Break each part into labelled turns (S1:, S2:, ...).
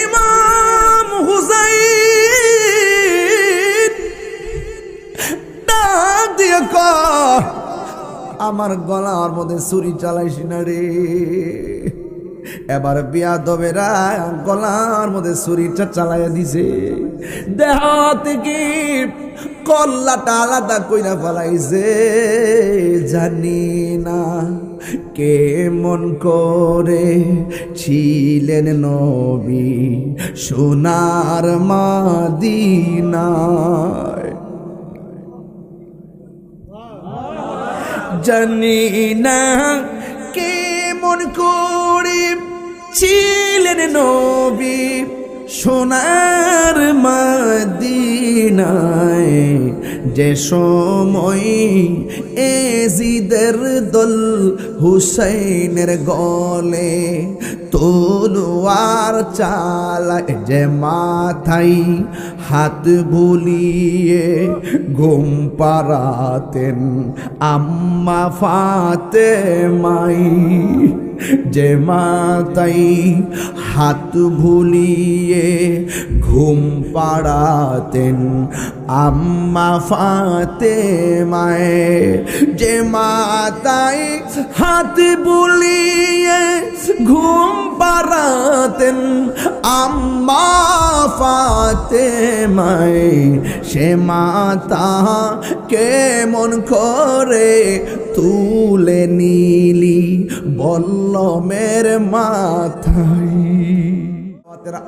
S1: ইমাম হুসাইন ডাক দিয়ে কয়, আমার গলার মধ্যে ছুরি চালাইস না রে। এবার বিয়াদবেরা গলার মধ্যে ছুরিটা চালাইয়া দিছে, দেহ থেকে কল্লাটা আলাদা কইরা ফেলাইছে। জানি না কেমন করে ছিলেন নবী সোনার মদিনায়, জানি না কেমন করে ছিলেন নবী সোনার মদিনায়, যে সময় এজিদের দল হুসাইনের গলে তলোয়ার চালায়, যে মাথায় হাত বুলিয়ে ঘুম পাড়াতেন আম্মা ফাতেমাই, যে মাতাই হাত ভুলিয়ে ঘুম পাড়াতেন আম্মা ফাতেমায়, যে মাতাই হাত বুলিয়ে ঘুম পাড়াতেন আম্মা ফাতেমায়, সে মাতা কেমন করে তুলে নিলি বল্লমের মাথায়।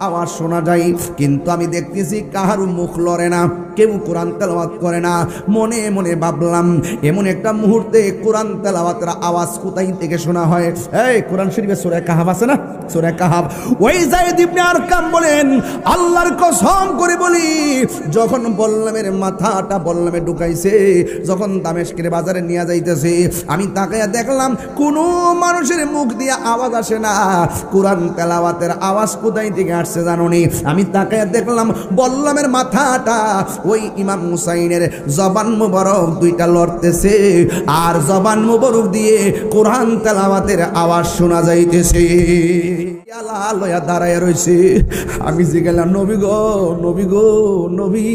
S1: আওয়াজ শোনা যায়, কিন্তু আমি দেখতেছি কাহারও মুখ লড়ে না, কেউ কোরআন তেলাওয়াত করে না। মনে মনে ভাবলাম এমন একটা মুহূর্তে কোরআন তেলাওয়াতের আওয়াজ কোথায় থেকে শোনা হয়? এই কোরআন শরীফে সূরা কাহাফ আছে না, সূরা কাহাফ, ওই যায়েদ ইবনে আরকাম বলেন, আল্লাহর কসম করে বলি, যখন বল্লমের মাথাটা বল্লমে ঢুকাইছে, যখন দামেস্কের বাজারে নিয়ে যাইতেছে, আমি তাকায়া দেখলাম কোনো মানুষের মুখ দিয়ে আওয়াজ আসে না। কোরআন তেলাওয়াতের আওয়াজ কোথায় থেকে আসছে জানো নি? আমি তাকায়া দেখলাম বল্লমের মাথাটা ওই ইমাম হুসাইনের জবান মুবারক দুইটা লড়তেছে, আর জবান মুবারক দিয়ে কোরআন তেলাওয়াতের আওয়াজ শোনা যাইতেছে। পেয়ালা লয়া দাঁড়ায় রইছে। আমি জিজ্ঞাসা, নবী গো, নবী গো, নবী,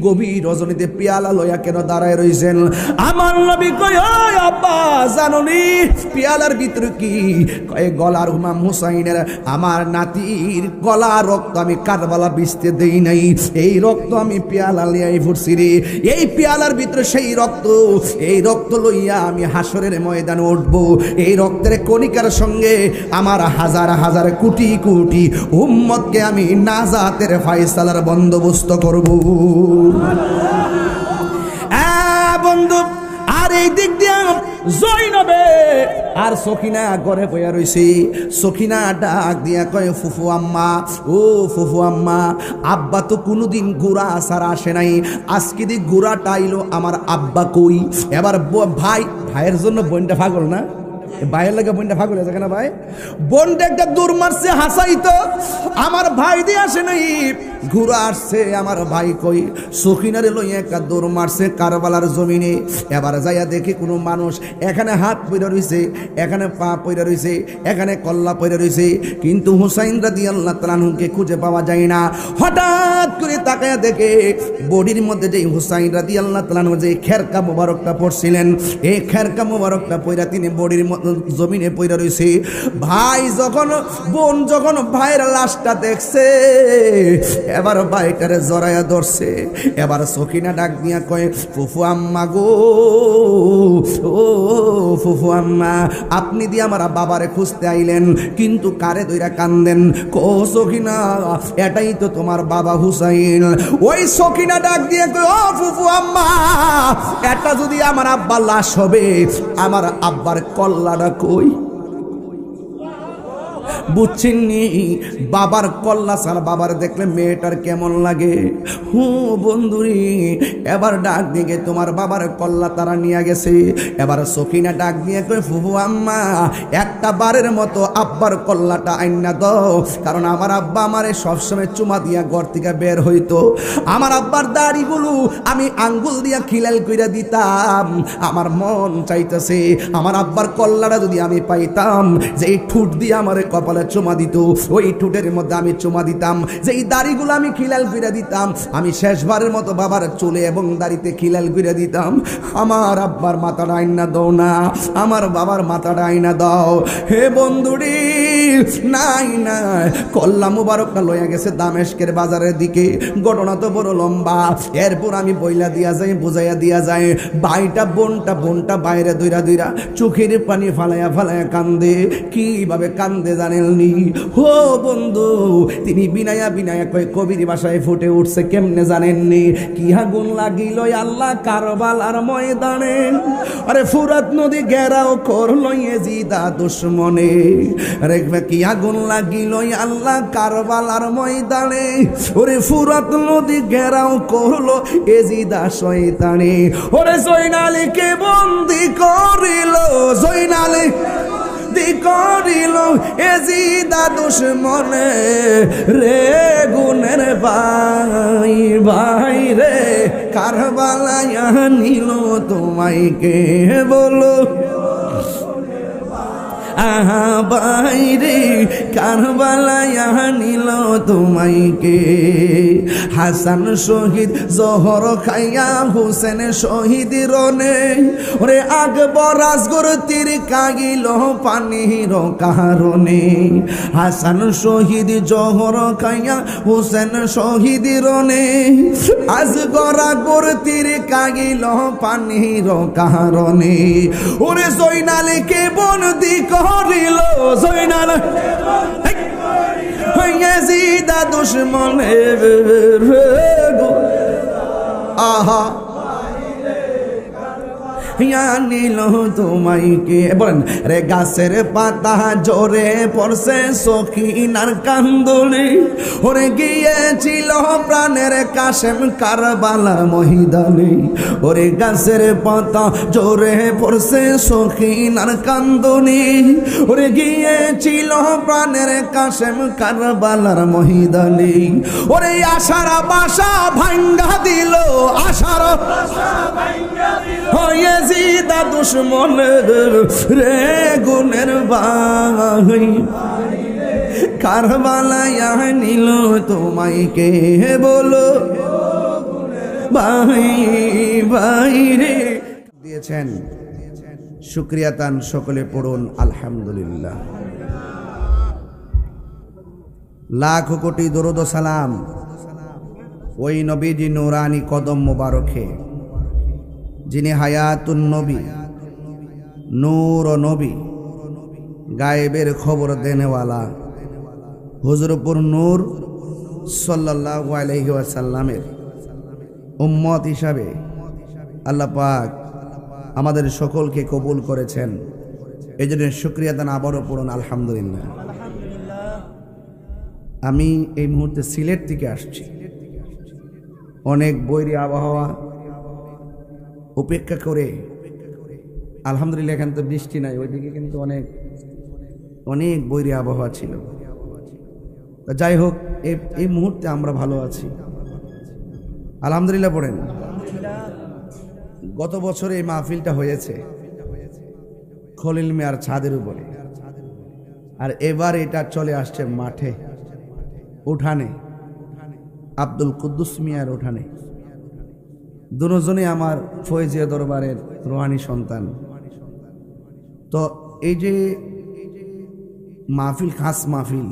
S1: গভীর রজনীতে পেয়ালা লয়া কেন দাঁড়ায় রইছেন? আমার নবী কয়, ওই আব্বা জাননি পেয়ালার ভিতরে কি? কয় গলার ইমাম হুসাইনের আমার নাতির গলা রক্ত আমি কারবালা বিছতে দেই নাই, এই রক্ত আমি পেয়ালা লিয়াই ফুটছি রে। এই পেয়ালার ভিতরে সেই রক্ত, এই রক্ত লইয়া আমি হাসরের ময়দানে উঠবো। এই রক্তের কণিকার সঙ্গে আমার হাজার হাজার কোটি কোটি উম্মতকে আমি নাজাতের ফায়সালার বন্দোবস্ত করব। বন্ধু, আর এই দিক দিয়ে জৈনবে আর সখিনা ঘরে বইয়া রইছে। সখিনা ডাক দিয়া কয়, ফুফু আম্মা, ও ফুফু আম্মা, আব্বা তো কোনোদিন গুড়া ছাড়া আসে নাই, আজকে দি গুড়াটা আইলো, আমার আব্বা কই? এবার ভাইয়ের জন্য বোনটা পাগল না, ভাইয়ের লাগে বোনটা পাগল আছে কেন? ভাই বোনটা একটা দৌড় মারছে হাসাইতো, আমার ভাই দিয়ে আসে নাই, ঘুরা আসছে, আমার ভাই কই? সখিনারে লইয়া একটা দৌড় মারছে কারবালার জমিনে। এবার যাইয়া দেখি কোনো মানুষ এখানে হাত পইরা রইছে, এখানে পা পইরা রইছে, এখানে কল্লা পইরা রইছে, কিন্তু হুসাইন রাদিয়াল্লাহু তাআলা আনহুকে খুঁজে পাওয়া যায় না। হঠাৎ করে তাকায়া দেখে বডির মধ্যে যে হুসাইন রাদিয়াল্লাহু তাআলা আনহু যে খেরকা মোবারকটা পড়ছিলেন, এই খেরকা মোবারকটা পইরা তিনি বডির জমিনে পইরা রইছে। ভাই যখন, বোন যখন ভাইয়ের লাশটা দেখছে, এবার ভাইটারে জড়াইয়া ধরছে। এবার সখিনা ডাক দিয়া কয়, ফুফু আম্মা গো, ও ফুফু আম্মা, আপনি দিয়ে আমার বাবারে খুঁজতে আইলেন, কিন্তু কারে দইরা কান্দেন? কো সখিনা, এটাই তো তোমার বাবা হুসাইন। ওই সখিনা ডাক দিয়ে কয়, ও ফুফু আম্মা, এটা যদি আমার আব্বার লাশ হবে, আমার আব্বার কল্লাটা কই? বুঝছেননি? বাবার কল্লা ছাড়া বাবার দেখলে মেয়েটার কেমন লাগে? বন্ধুরি, এবার ডাক দিয়ে তোমার বাবার কল্লা তারা নিয়ে গেছে। এবার সখিনা ডাক দিয়ে কই, ফুফু আম্মা, একটা বারের মতো আব্বার কল্লাটা আইনা দাও, কারণ আমার আব্বা আমারে সবসময় চুমা দিয়া ঘর থেকে বের হইতো, আমার আব্বার দাড়িগুলো আমি আঙ্গুল দিয়া খিলাল কইরা দিতাম, আমার মন চাইতেছে আমার আব্বার কল্লাটা যদি আমি পাইতাম, যে ঠুট দিয়ে আমার কপালে চুমা দিত, ওই ঠোঁটের মধ্যে আমি চুমা দিতাম, যেই দাড়িগুলো আমি খিলাল করে দিতাম, আমি শেষবারের মতো বাবার চুলে এবং দাড়িতে খিলাল করে দিতাম। আমার আব্বার মাথাটা আইনা দাও না, আমার বাবার মাথাটা আইনা দাও। হে বন্ধুরি, নাই নাই, কল্লা মুবারকটা লইয়া গেছে দামেস্কের বাজারের দিকে। ঘটনা তো বড় লম্বা, এরপর আমি বইলা দিয়া যাই, বুঝাইয়া দিয়া যায়। ভাইটা বোনটা বাইরে দইরা দইরা চোখের পানি ফালাইয়া ফালাইয়া কান্দে। কিভাবে কান্দে জানেননি? হো বন্ধু, তিনি বিনায়া বিনায়া কয় কবির ভাষায় ফুটে উঠছে। কেমনে জানেননি? কি আগুন লাগিল আল্লাহ কারবালার ময়দানে, আরে ফুরাত নদী ঘেরাও করল ইয়াজিদা দুশমনে। আরে কি আগুন লাগিল আল্লাহ কারবালার ময়দানে, ওরে ফুরাত নদী ঘেরাও করলো ইয়াজিদা শয়তানে। ওরে জয়নালীকে বন্দি করিল, জয়নালী করিল ইয়াজিদা দুশমনে রে। গুনের ভাই ভাই রে, কারবালায় নিল তোমায় কে বলো? আহা বাইরে, কারবালায় নিল তোমায় কে? হাসান শহীদ জহর খাইয়া হুসেন শহীদ রনে, ওরে আকবর আসগর তীর কাগিল পানির কারণে। হাসান শহীদ জহর খাইয়া হুসেন শহীদ রনে, আসগর আকবর তীর কাগিল পানির কারণে। ওরে জয়নালীকে বন্দি করিল, জয়নাল ইয়াজিদা দুশমনে। আহা নিল তোমায় কে বলেন? রে গাছের পাতা জোরে পড়ছে সখিনার কান্দনে, ওরে গিয়েছিল প্রাণের কাশেম কারবালার ময়দানে। ওরে গাছের পাতা জোরে পড়ছে সখিনার কান্দনে, ওরে গিয়েছিল প্রাণের কাশেম কারবালার ময়দানে। ওরে আশার বাসা ভাঙ্গা দিল, আশার ইয়াজিদা দুশমনের রে। গুনের ভাই, কারবালায় নিল তোমায় কে বলো? ভাই ভাই রে দিয়েছেন। শুকরিয়া তান সকলে পড়ুন আলহামদুলিল্লাহ। লাখ কোটি দরুদ ও সালাম ওই নবীজি নুরানি কদম মোবারকে, যিনি হায়াতুন নবী, নূর ও নবী, গায়েবের খবর দেনেওয়ালা হুজুরপুর নূর সাল্লাল্লাহু আলাইহি ওয়াসাল্লামের উম্মত হিসাবে আল্লাহ পাক আমাদের সকলকে কবুল করেছেন। এই জন্য শুকরিয়া দান আবারও পড়ুন আলহামদুলিল্লাহ। আমি এই মুহূর্তে সিলেট থেকে আসছি। অনেক বৈরী আবহাওয়া উপেক্ষা করে আলহামদুলিল্লাহ, এখানে তো বৃষ্টি নাই, ওইদিকে কিন্তু অনেক অনেক বৈরী আবহাওয়া ছিল। যাই হোক, এই মুহূর্তে আমরা ভালো আছি আলহামদুলিল্লাহ। পড়েন, গত বছর এই মাহফিলটা হয়েছে খলিল মিয়ার ছাদের উপরে, আর এবার এটা চলে আসছে মাঠে, উঠানে, আব্দুল কুদ্দুস মিয়ার উঠানে। দুজনে আমার ফয়েজিয়া দরবারের রুহানি সন্তান। তো এই যে মাহফিল, খাস মাহফিল,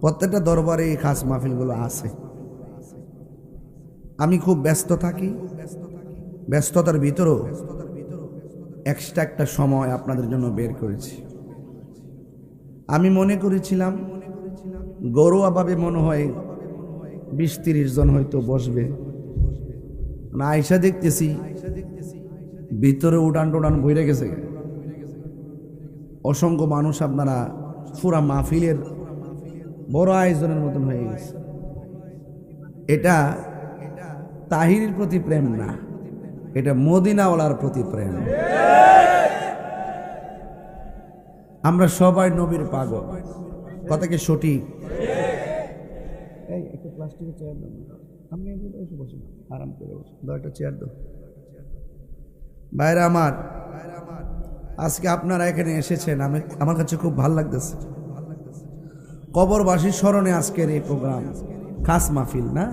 S1: প্রত্যেকটা দরবারে এই খাস মাহফিলগুলো আছে। আমি খুব ব্যস্ত থাকি, ব্যস্ততার ভিতরেও এক্সট্রা একটা সময় আপনাদের জন্য বের করেছি। আমি মনে করেছিলাম ঘরোয়াভাবে মনে হয় 20-30 জন হয়তো বসবে, না আয়সা দেখতেছি ভিতরে উড়ান টোড়ান বইরে গেছে, অসংখ্য মানুষ। আপনারা পুরা মাহফিলের বড় আয়োজনের মতন হয়ে গেছে। এটা তাহিরের প্রতি প্রেম না, এটা মদিনাওয়ালার প্রতি প্রেম। আমরা সবাই নবীর পাগল, কথা কি সঠিক? একটা প্লাস্টিকের চেয়ার দাও, আমি এসে বসে আরাম করে বসে, একটা চেয়ার দাও। বাইরে আমার আজকে আপনারা এখানে এসেছেন, আমার কাছে খুব ভালো লাগতেছে। কবরবাসীর স্মরণে আজকের এই প্রোগ্রাম, খাস মাহফিল না,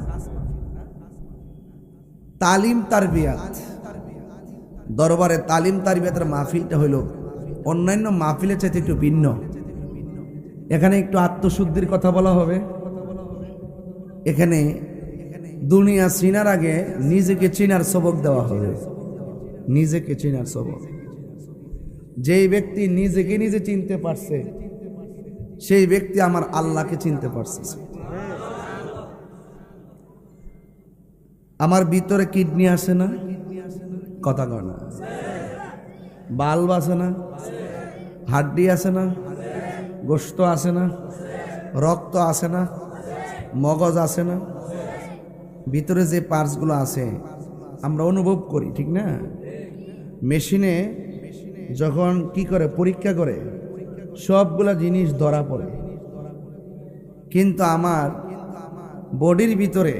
S1: তালিম তারবিয়াত দরবারে তালিম তারবিয়াতের মাহফিলটা হইল অন্যান্য মাহফিলের চাইতে একটু ভিন্ন। এখানে একটু আত্মশুদ্ধির কথা বলা হবে। এখানে দুনিয়া চিনার আগে নিজেকে চিনার সবক দেওয়া হবে। নিজেকে চিনার সবক। যেই ব্যক্তি নিজেকে নিজে চিনতে পারছে, সেই ব্যক্তি আমার আল্লাহকে চিনতে পারছে। আমার ভিতরে কিডনি আছে না? কথা কয় না। বাল্ব আছে না? হাড্ডি আছে না? গোশত আছে না? রক্ত আছে না? মগজ আছে না? ভিতরে যে পার্টসগুলো আছে আমরা অনুভব করি, ঠিক না? মেশিনে যখন কি করে, পরীক্ষা করে, সবগুলা জিনিস ধরা পড়ে। কিন্তু আমার বডির ভিতরে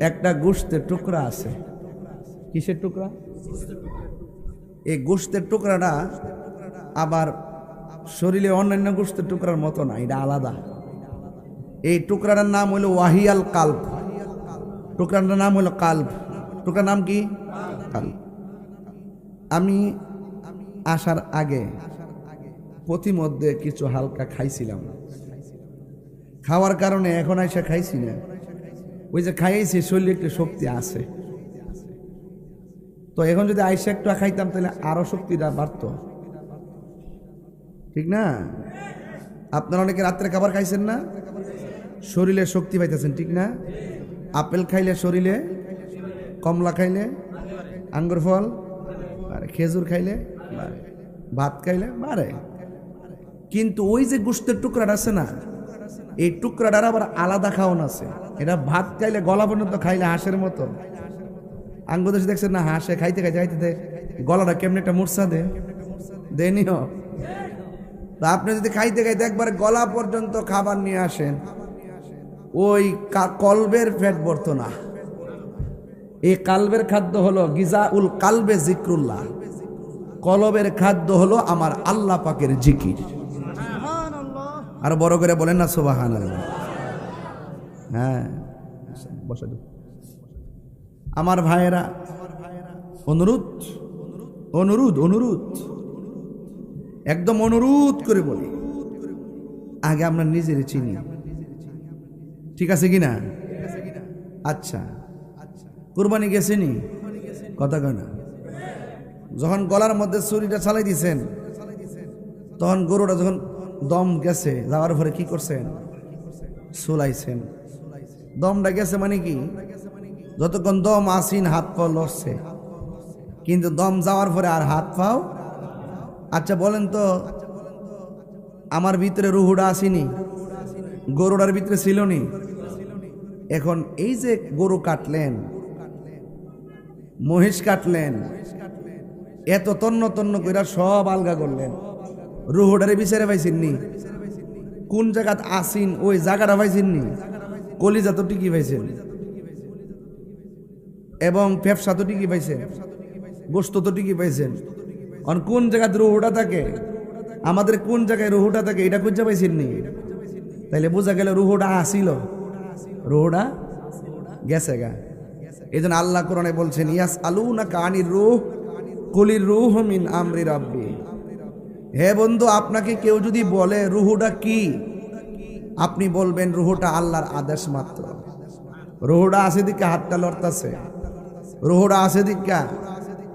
S1: একটা গোশতের টুকরা আছে। কিসের টুকরা? এই গোশতের টুকরাটা আবার শরীরে অন্যান্য গোশতের টুকরার মতো না, এটা আলাদা। এই টুকরাটার নাম হলো ওয়াহিয়াল কাল্ব। টুকরাটার নাম হলো কাল্ব। টুকরার নাম কি? কাল্ব। আমি আসার আগে প্রতিমধ্যে কিছু হালকা খাইছিলাম, খাওয়ার কারণে এখন আইসা খাইছি না। ওই যে খাইছি শরীরে একটু শক্তি আছে, তো এখন যদি আইসা একটু খাইতাম তাহলে আরো শক্তিটা বাড়ত, ঠিক না? আপনারা অনেকে রাত্রে খাবার খাইছেন না, শরীরে শক্তি পাইতেছেন, ঠিক না? আপেল খাইলে শরীরে, কমলা খাইলে, আঙ্গুর ফল বাড়ে, খেজুর খাইলে বাড়ে, ভাত খাইলে বাড়ে। কিন্তু ওই যে গোশতের টুকরাটা আছে না, এই টুকরাটার আবার আলাদা খাওয়ান আছে। এটা ভাত খাইলে গলা পর্যন্ত খাইলে হাঁসের মতো। আঙ্গুর দেশে দেখছেন না, হাঁসে খাইতে খাইতে খাইতে গলাটা কেমন একটা মূর্ছা দেনিও। তা আপনি যদি খাইতে খাইতে একবার গলা পর্যন্ত খাবার নিয়ে আসেন, ওই কলবের পেট ভরতো না। এই কালবের খাদ্য হলো গিজাউল কালবে জিক্রুল্লাহ। কলবের খাদ্য হলো আমার আল্লাহ পাকের জিকির। আর বড় করে বলেন না সুবহানাল্লাহ। হ্যাঁ, বসে আমার ভাইয়েরা, অনুরোধ অনুরোধ অনুরোধ একদম অনুরোধ করে বলি, আগে আমরা নিজের চিনি, ঠিক আছে কিনা? আচ্ছা, কুরবানি গেছেনি? কথা কয় না। যখন গলার মধ্যে ছুরিটা চালাই দিছেন, তখন গরুটা যখন দম গেছে, যাওয়ার পরে কি করছেন? চুলাইছেন। দমটা গেছে মানে কি? যতক্ষণ দম আসিন হাত পাও লড়ছে, কিন্তু দম যাওয়ার পরে আর হাত পাও। আচ্ছা বলেন তো, আমার ভিতরে রুহুটা আসেনি? গরুটার ভিতরে ছিল নি? এখন এই যে গরু কাটলেন, মহিষ কাটলেন, এত তন্ন তন্ন করে সব আলগা করলেন, রুহুটারে বিচারে পাইছেন নি? কোন জায়গাত আসিন ওই জায়গাটা পাইছেন নি? কলিজা তো টিকি পাইছেন, এবং ফেফসা তো টিকি পাইছেন, গোশত তো টিকি পাইছেন। আর কোন জায়গায় রুহুটা থাকে, আমাদের কোন জায়গায় রুহুটা থাকে, এটা খুঁজে পাইছেন নি? তাইলে বোঝা গেল রুহুটা আসিল, রুহুটা গেছে গা। এই জন্য আল্লাহ কোরআনে বলছেন, ইয়াস আলুনাকা আনির রূহ কুলির রূহ মিন আমরি রাব্বি। হে বন্ধু, আপনাকে কেউ যদি বলে রুহুটা কি, আপনি বলবেন রুহুটা আল্লাহর আদেশ মাত্র। রুহুটা আছে দিকে হাতটা লড়তাছে, রুহুটা আছে দিকা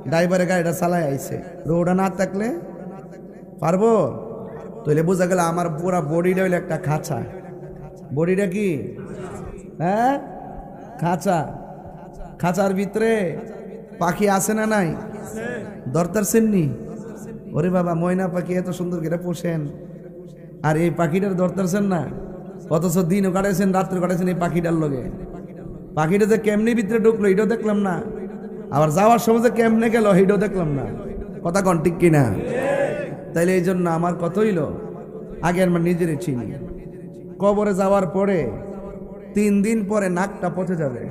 S1: ড্রাইভারে গাড়িটা চালাই আইছে। রুহুটা না থাকলে পারবো? তাহলে বোঝা গেল আমার পুরা বডিটা হইলো একটা খাঁচা। বডিটা কি? হ্যাঁ, খাঁচা। খাঁচার ভিতরে পাখি আছে না নাই? দরতার সেননি? ওরে বাবা, ময়না পাখি এত সুন্দর করে পোষেন, আর এই পাখিটার দরতারছেন না। অথচ দিনও কাটাইছেন, রাত্রে কাটাইছেন এই পাখিটার লগে। পাখিটা যে কেমনি ভিতরে ঢুকলো এটাও দেখলাম না, আবার যাওয়ার সময় যে কেমনে গেল এটাও দেখলাম না। কথা কন ঠিক কিনা? তাইলে এই জন্য আমার কত হইল, আগে আমার নিজের চিনি। কবরে যাওয়ার পরে 3 দিন পরে নাকটা পচে যাবে।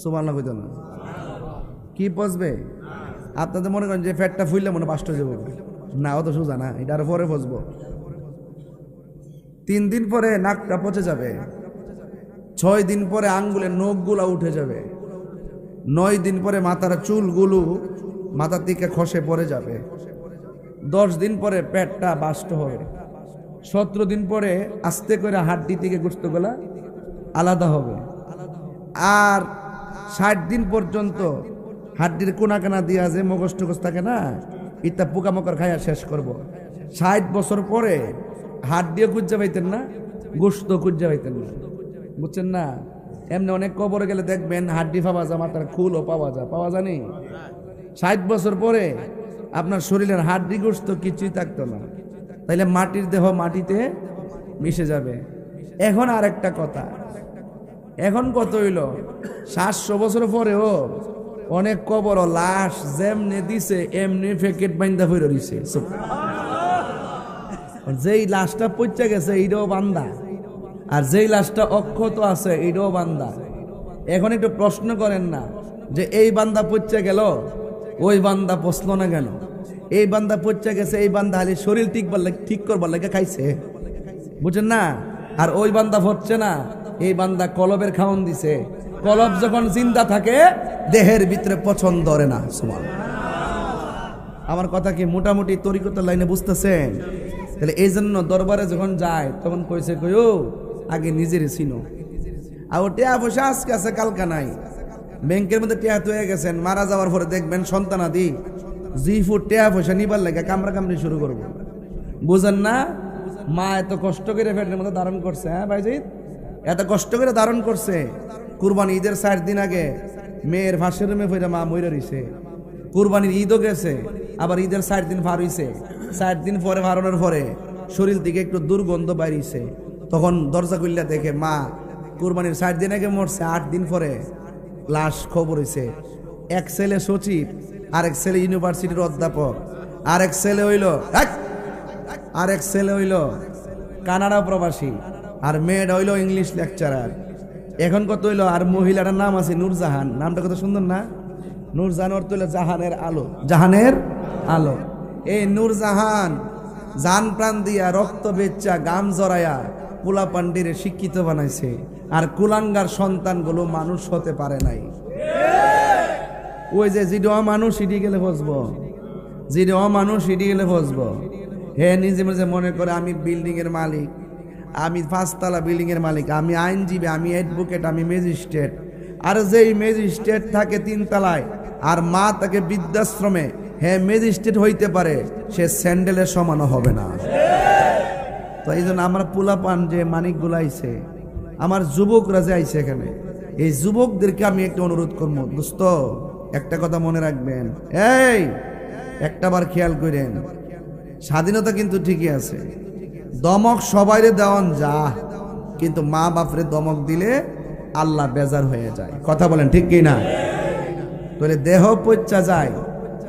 S1: সুবহানাল্লাহ কইতো না? কি পচবে? আপনাদের মনে করেন যে ফ্যাটটা ফুললে মনে বাষ্ট যাবো না, অত সোজা না, এটা আরো পরে ফসবো। 3 দিন পরে নাকটা পচে যাবে, 6 দিন পরে আঙ্গুলের নখগুলা উঠে যাবে, 9 দিন পরে মাথার চুলগুলো মাথার দিকে খসে পড়ে যাবে, 10 দিন পরে পেটটা বাষ্ট হবে, 17 দিন পরে আস্তে করে হাড্ডি থেকে গোশতগুলা আলাদা হবে, আর 60 দিন পর্যন্ত হাড্ডির কোনা কানা দিয়া যে মগজ টগজ থাকে না, ইত্যা পোকামাকড় খাইয়া শেষ করব। 60 বছর পরে হাড্ডিও খুঁজে পাইতেন না, গোশত খুঁজে পাইতেন না, বুঝছেন না? এমনি অনেক কবরে গেলে দেখবেন হাড্ডি পাওয়া যায়, মাথার খুলও পাওয়া জানি। 60 বছর পরে আপনার শরীরের হাড্ডি গোশত কিছুই থাকতো না, তাইলে মাটির দেহ মাটিতে মিশে যাবে। এখন আর একটা কথা, এখন কত হইল 700 বছর পরেও অনেক কবর লাশ যেমনি দিছে এমনি প্যাকেট বাইন্দা ফিরে রইছে। যেই লাশটা পচা গেছে এইটাও বান্দা, আর যেই লাশটা অক্ষত আছে এইটাও বান্দা। এখন একটু প্রশ্ন করেন না যে এই বান্দা পচা গেল ওই বান্দা পচলো না কেন? এই বান্দা পচা গেছে, এই বান্দা খালি শরীর ঠিক করবার লাগে খাইছে, বুঝছেন না? আর ওই বান্দা হচ্ছে না, এই বান্দা কলবের খাওন দিছে। কলব যখন জিন্দা থাকে দেহের ভিতরে পছন্দ ধরে না। আমার কথা কি মোটামুটি তরিকতের লাইনে বুঝতেছেন? তাহলে এই জন্য দরবারে যখন যায় তখন কইছে কইও আগে নিজের চিনো। আর ও টিয়া পয়সা আজকে আছে কালকা নাই, ব্যাংকের মধ্যে টিয়া হয়ে গেছেন, মারা যাওয়ার পরে দেখবেন সন্তানাদি জি ফুট টিয়া পয়সা নিবার লাগে কামড়া কামড়ি শুরু করবো, বুঝেন না? মা এত কষ্ট করে ফেটের মধ্যে ধারণ করছে, হ্যাঁ ভাইজিৎ, এত কষ্ট করে ধারণ করছে। কুরবানি ঈদের 4 দিন আগে মেয়ের ফাঁসের রুমে ফেরা মা মইরা রইছে। কুরবানির ঈদও গেছে, আবার ঈদের 4 দিন ভার হইছে। 4 দিন পরে ভারণের পরে শরীর থেকে একটু দুর্গন্ধ বাইরিছে, তখন দরজা খুললে দেখে মা কুরবানির 4 দিন আগে মরছে, 8 দিন পরে লাশ খবর হইছে। এক ছেলে সচিব, আরেক ছেলে ইউনিভার্সিটির অধ্যাপক, আরেক ছেলে হইল কানাডা প্রবাসী, আর মেয়েটা হইল ইংলিশ লেকচারার। এখন কত হইল, আর মহিলাটার নাম আছে নূরজাহান, নামটা কত সুন্দর না? নূরজাহান অর্থ হইল জাহানের আলো, জাহানের আলো। এই নূরজাহান জান প্রাণ দিয়া রক্ত বেচ্চা গাম জড়াইয়া পোলা পান্ডিরে শিক্ষিত বানাইছে, আর কুলাঙ্গার সন্তানগুলো মানুষ হতে পারে নাই। ওই যে জিডো মানুষ ইডি গেলে বসবো, জিডো মানুষ ইডি গেলে বসবো। হে নিজে নিজে মনে করে আমি বিল্ডিং এর মালিক, আমি 5 তলা বিল্ডিং এর মালিক, আমি আইনজীবী, আমি অ্যাডভোকেট, আমি ম্যাজিস্ট্রেট। আর যেই ম্যাজিস্ট্রেট থাকে 3 তলায় আর মা তাকে বৃদ্ধাশ্রমে, হ্যাঁ ম্যাজিস্ট্রেট হইতে পারে, সে স্যান্ডেলের সমানও হবে না। তো এই জন্য আমার পোলাপান যে মানিকগুলো আইছে, আমার যুবকরা যে আইছে এখানে, এই যুবকদেরকে আমি একটা অনুরোধ করবো, দোস্ত একটা কথা মনে রাখবেন, এই একটাবার খেয়াল করেন, স্বাধীনতা কিন্তু ঠিকই আছে, দমক সবাইরে দেওয়ান যা, কিন্তু মা বাপরে দমক দিলে আল্লাহ বেজার হয়ে যায়। কথা বলেন ঠিক কি না? তাহলে দেহ পচা যায়,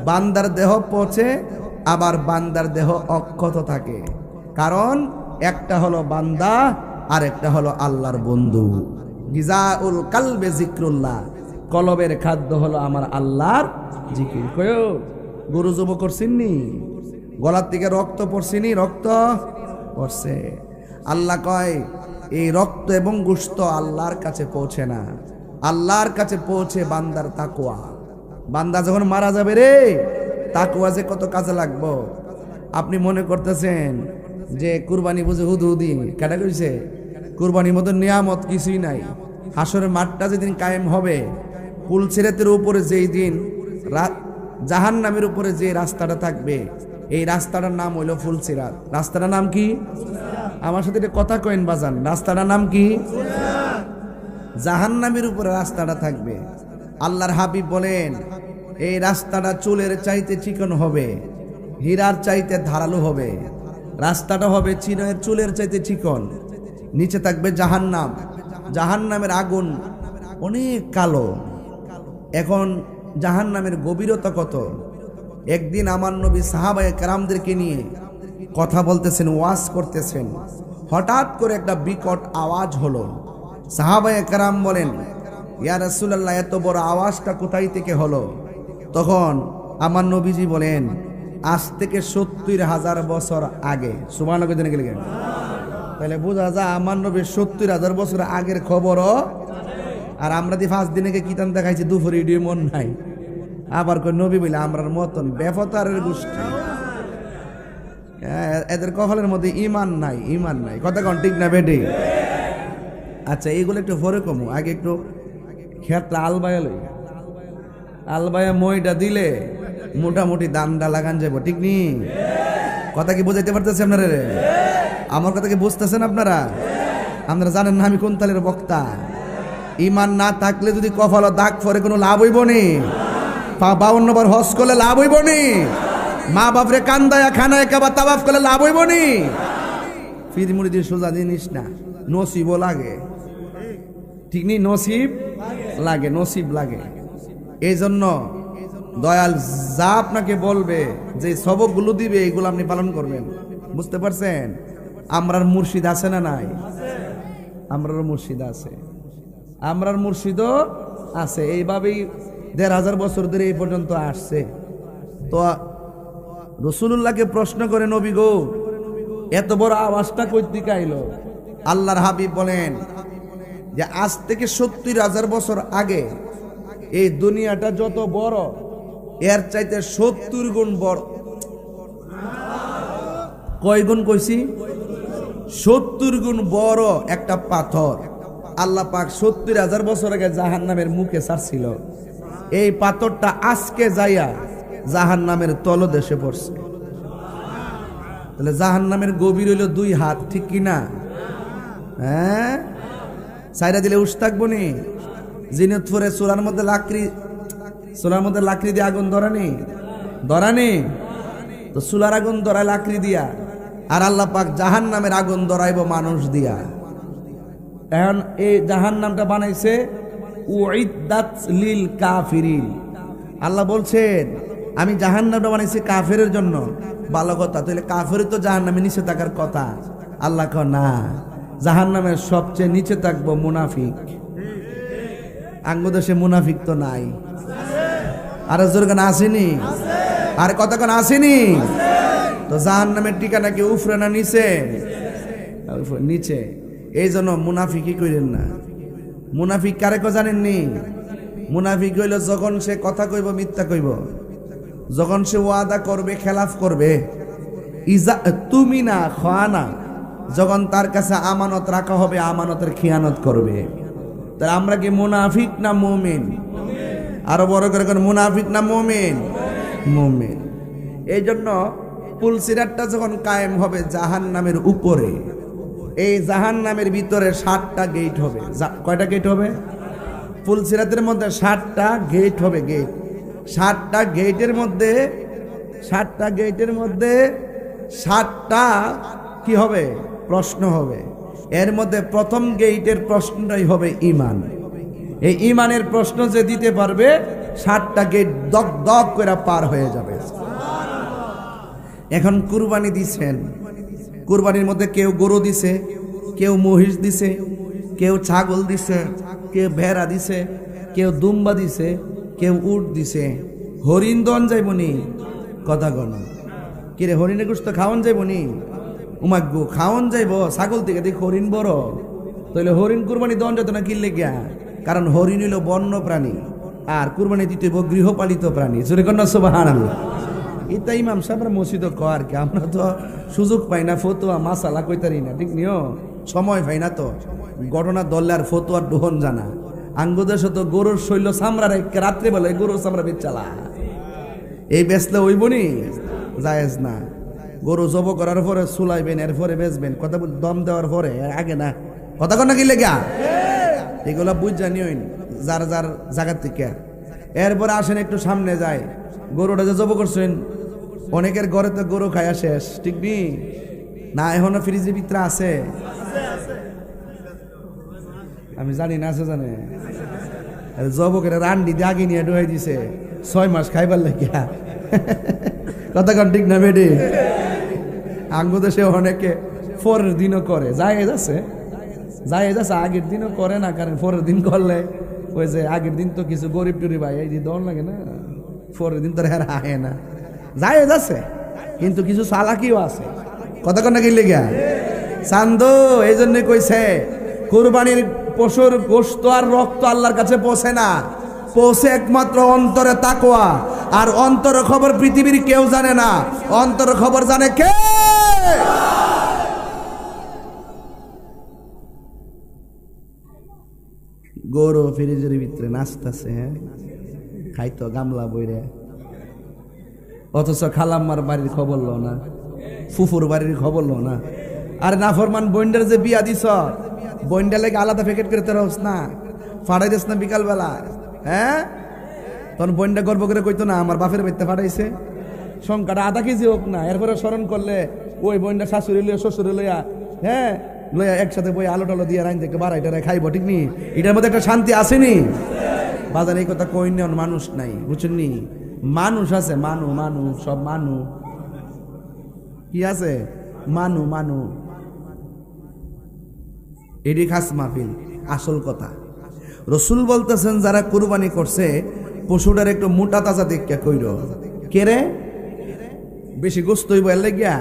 S1: বান্দার দেহ পচে, আবার বান্দার দেহ অক্ষত থাকে, কারণ একটা হলো বান্দা আর একটা হলো আল্লাহর বন্ধু। গিজাউল কালবে জিক্রুল্লাহ, কলবের খাদ্য হলো আমার আল্লাহর জিকির। কয়ো গরু জব করছিনি, গলার থেকে রক্ত পড়ছিনি, রক্ত পড়ছে। আল্লাহ কয় এই রক্ত এবং গোশত আল্লাহর কাছে পৌঁছে না, আল্লাহর কাছে পৌঁছে বান্দার তাকওয়া। বান্দা যখন মারা যাবে রে, তাকওয়া যে কত কাজে লাগবো। আপনি মনে করতেছেন যে কুরবানি বুঝে হুদহুদি কেটা কইছে, কুরবানির মতো নিয়ামত কিছুই নাই। হাসরের মাঠটা যেদিন কায়েম হবে, পুলসিরাতের উপরে যেই দিন জাহান্নামের উপরে যে রাস্তাটা থাকবে, এই রাস্তাটার নাম হইল ফুলসিরাত। রাস্তাটার নাম কি? আমার সাথে কথা কয়েন বাজান, রাস্তাটার নাম কি? জাহান্নামের উপরে রাস্তাটা থাকবে। আল্লাহর হাবিব বলেন এই রাস্তাটা চুলের চাইতে চিকন হবে, হীরার চাইতে ধারালো হবে। রাস্তাটা হবে চুলের চাইতে চিকন, নিচে থাকবে জাহান্নাম, জাহান্নামের আগুন অনেক কালো। এখন জাহান্নামের গভীরতা কত? একদিন আমার নবী সাহাবায়ে কেরামদেরকে নিয়ে কথা বলতেছেন, ওয়াজ করতেছেন, হঠাৎ করে একটা বিকট আওয়াজ হলো। সাহাবায়ে কেরাম বলেন, ইয়া রাসূলুল্লাহ, এত বড় আওয়াজটা কোথায় থেকে হলো? তখন আমার নবীজি বলেন আজ থেকে 70,000 বছর আগে, সুবহানাল্লাহ জেনে গেলেন। তাহলে বোঝা যায় আমার নবীর 70,000 বছর আগের খবরও। আর আমরা যে 5 দিনে কিতান দেখাইছি দুপুরে ইডিও মন নাই। আবার কই নবী বলে আমরার মতন বেফতারের গোষ্ঠী। এদের কপালের মধ্যে ইমান নাই, ইমান নাই। কথা কোন ঠিক না বেটি? আচ্ছা এইগুলো একটু পরে কমু, আগে একটু খেতটা আলবায়া লই। আলবায়া মইটা দিলে মোটামুটি দামটা লাগান যাবো, ঠিক নি? কথা কি বুঝাইতে পারতেছি আপনারা? আমার কথা কি বুঝতেছেন আপনারা? আপনারা জানেন না আমি কোন তালের বক্তা। ইমান না থাকলে যদি কপাল দাগ পরে কোনো লাভ হইব নি? 52 বার হজ করলে লাভ হইব নি? মা বাপরে কান্দায়া খানায় কাবা তাওয়াফ করলে লাভ হইব নি? ফির মুরিদের সোজা জিনিস না, নসিবও লাগে, ঠিক নি? নসিব লাগে, নসিব লাগে। এই জন্য দয়াল যা আপনাকে বলবে, যে সবকগুলো দিবে এগুলো আপনি পালন করবেন। বুঝতে পারছেন? আমরার মুর্শিদ আছে না নাই? আমরার মুর্শিদ আছে, আমরার মুর্শিদও আছে। এইভাবেই 1,500 বছর ধরে এই পর্যন্ত আসছে। তো রাসূলুল্লাহকে প্রশ্ন করে, নবী গো এত বড় আওয়াজটা কই থেকে আইলো? আল্লাহর হাবিব বলেন যে আজ থেকে 70,000 বছর আগে এই দুনিয়াটা যত বড়, এর চাইতে 70 গুণ বড়। কয় গুণ কইছি? 70 গুণ বড় একটা পাথর আল্লাহ পাক 70,000 বছর আগে জাহান্নামের মুখে ছাড়ছিল। এই পাথরটা আজকে যাইয়া জাহান্নামের তলদেশে পড়ছে। তাহলে জাহান্নামের গভীর হইল 2 হাত, ঠিক কিনা? হ্যাঁ, সাইরা দিলে উস থাকবো নি? জিনতপুরে চুলার মধ্যে লাকড়ি দিয়ে আগুন ধরানি তো চুলার আগুন ধরায় লাকড়ি দিয়া, আর আল্লাহ পাক জাহান্নামের আগুন ধরাইব মানুষ দিয়া। এখন এই জাহান্নামটা বানাইছে উইদ্দাত লিল কাফিরিন। আল্লাহ বলছেন আমি জাহান্নামটা বানাইছি কাফেরের জন্য। ভালো কথা, তাহলে কাফের তো জাহান্নামে নিচে থাকার কথা। আল্লাহ কয় না, জাহান্নামের সবচেয়ে নিচে থাকবো মুনাফিক। আঙ্গুদেশে মুনাফিক তো নাই। আর জোর গান আসেনি? আর কথা কোন আসেনি? তো জাহান্নামের ঠিকানা কি উফরে না নিচে? নিচে। এই জন্য মুনাফিকই কইলেন না। মুনাফিক কারে কো জানেননি? মুনাফিক হইল যখন সে কথা কইব মিথ্যা কইব, যখন সে ওয়াদা করবে খেলাফ করবে, তুমি না খানা, যখন তার কাছে আমানত রাখা হবে আমানতের খিয়ানত করবে। তাহলে আমরা কি মুনাফিক না মুমিন? আরো বড় করে মুনাফিক না মুমিন? মুমিন। এই জন্য পুলসিরাতটা যখন কায়েম হবে জাহান্নামের উপরে, এই জাহান্নামের ভিতরে 7টা গেট হবে। কয়টা গেট হবে? পুলসিরাতের মধ্যে 7টা গেট হবে। গেট 7টা গেটের মধ্যে 7টা কি হবে? প্রশ্ন হবে। এর মধ্যে প্রথম গেটের প্রশ্নটাই হবে ঈমান। এই ঈমানের প্রশ্ন যে দিতে পারবে 7টা গেট দগ দগ করে পার হয়ে যাবে। এখন কুরবানি দিছেন, কুরবানির মধ্যে কেউ গরু দিছে, কেউ মহিষ দিছে, কেউ ছাগল দিছে, কেউ ভেড়া দিছে, কেউ দুম্বা দিছে, কেউ উট দিছে। হরিণ দন যাইবনি? কথা গণ কিরে, হরিণের গোশত খাওয়ান যাইবনি? উমাগ্য খাওয়ান যাইব। ছাগল থেকে দেখ হরিণ বড়, তাহলে হরিণ কুরবানি দন যেত না কিনলে গিয়া। কারণ হরিণ হইল বন্য প্রাণী, আর কুরবানি দিতে গৃহপালিত প্রাণী। জোরে কন্যা সুবহানাল্লাহ। এটা ইমাম সাহেবরা মসজিদ কর কি, আমরা তো সুযোগ পাই না, ফতুয়া মাসালা কইতারি না, ঠিক নিও সময় পাই না। তো ঘটনা দললে আর ফতুয়ার ডোহন জানা আঙ্গুদেশ তো গরুর শৈল সামরার রাত্রে বেলা গরুর সামরা বেচালা, এই বেচলে ওইবনি জায়েজ না। গরু জব করার পরে চুলাইবেন, এরপরে বেচবেন, কথা দম দেওয়ার পরে আগে না। কথা কন না কি লেগা? এগুলা বুঝ জানি যার যার জায়গার থেকে। এরপরে আসেন একটু সামনে যায়, গরুটা যে জব করছেন, অনেকের ঘরে তো গরু খায়া শেষ, ঠিক নি না? এখনো ফ্রিজের ভিতরে আছে, আমি জানি না আছে, জানে জবকের রান্ডি দিয়ে আগে নিয়ে ডুয়াই দিছে 6 মাস খাইবার লাগিয়া। কথা কন ঠিক না বেডি? আঙ্গুদেশে অনেকে পরের দিনও করে, জায়েজ আছে, আগের দিনও করে না। কারণ পরের দিন করলে ওই যে আগের দিন তো কিছু গরিব টরিব এই যে দন লাগে না, পরের দিন তোর হেরা আহে না, জায়েজ আছে, কিন্তু কিছু চালাকিও আছে। কথা কন না গেলে গা চান্দ, এই জন্য কইছে কুরবানির পশুর গোশত আর রক্ত আল্লাহর কাছে পৌঁছে না, পৌঁছে একমাত্র অন্তরে তাকওয়া। আর অন্তর খবর পৃথিবীর কেউ জানে না, অন্তর খবর জানে কে? গরু ফ্রিজের ভিতরে নাচতেছে, হ্যাঁ খাইতো গামলা বইরে, অথচ খালাম্মার বাড়ির খবর লো না, ফুফুর বাড়ির খবর লো না। আর নাফরমান বইন্ডার যে বিয়া দিছ, বইন্ডা লেগে আলাদা প্যাকেট করে রস না, ফাড়াই দিস না বিকাল বেলা, হ্যাঁ তখন বইন্ডা গর্ব করে কইতো না আমার বাপের বাড়িতে ফাটাইছে, সংখ্যাটা আধা কেজি হোক না, এরপরে স্মরণ করলে ওই বইন্ডা শাশুড়ি লইয়া শ্বশুরে লইয়া, হ্যাঁ লইয়া একসাথে বই আলো টালো দিয়ে রাইন থেকে বাড়াইটা খাইব, ঠিক নি? এটার মধ্যে একটা শান্তি আসেনি বাজার? এই কথা কই না, মানুষ নাই, বুঝছেন নি? মানুষ আছে, মানু মানু সব মানু, কি আছে মানু মানু, এটি খাস মাহফিল। আসল কথা রসুল বলতেছেন যারা কুরবানি করছে পশুটার একটু মোটা তাজা দেখে কইর, কে রে বেশি গোস্ত হইব এর লাগিয়া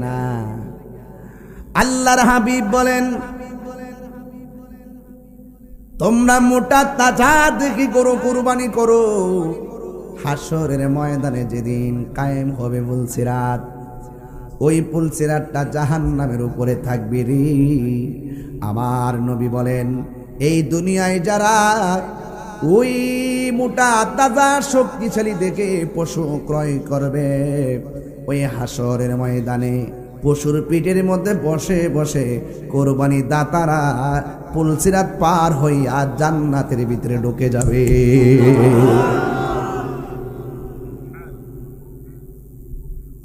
S1: না। আল্লাহর হাবিব বলেন তোমরা মোটা তাজা দেখি করো, কুরবানি করো। হাসরের ময়দানে যেদিন কায়েম হবে পুলসিরাত, ওই পুলসিরাতটা জাহান্নামের উপরে থাকবে রে। আমার নবী বলেন এই দুনিয়ায় যারা ওই মোটা তাজা শক্তিশালী দেখে পশু ক্রয় করবে, ওই হাসরের ময়দানে পশুর পিঠের মধ্যে বসে বসে কোরবানি দাতারা পুলসিরাত পার হইয়া জান্নাতের ভিতরে ঢুকে যাবে।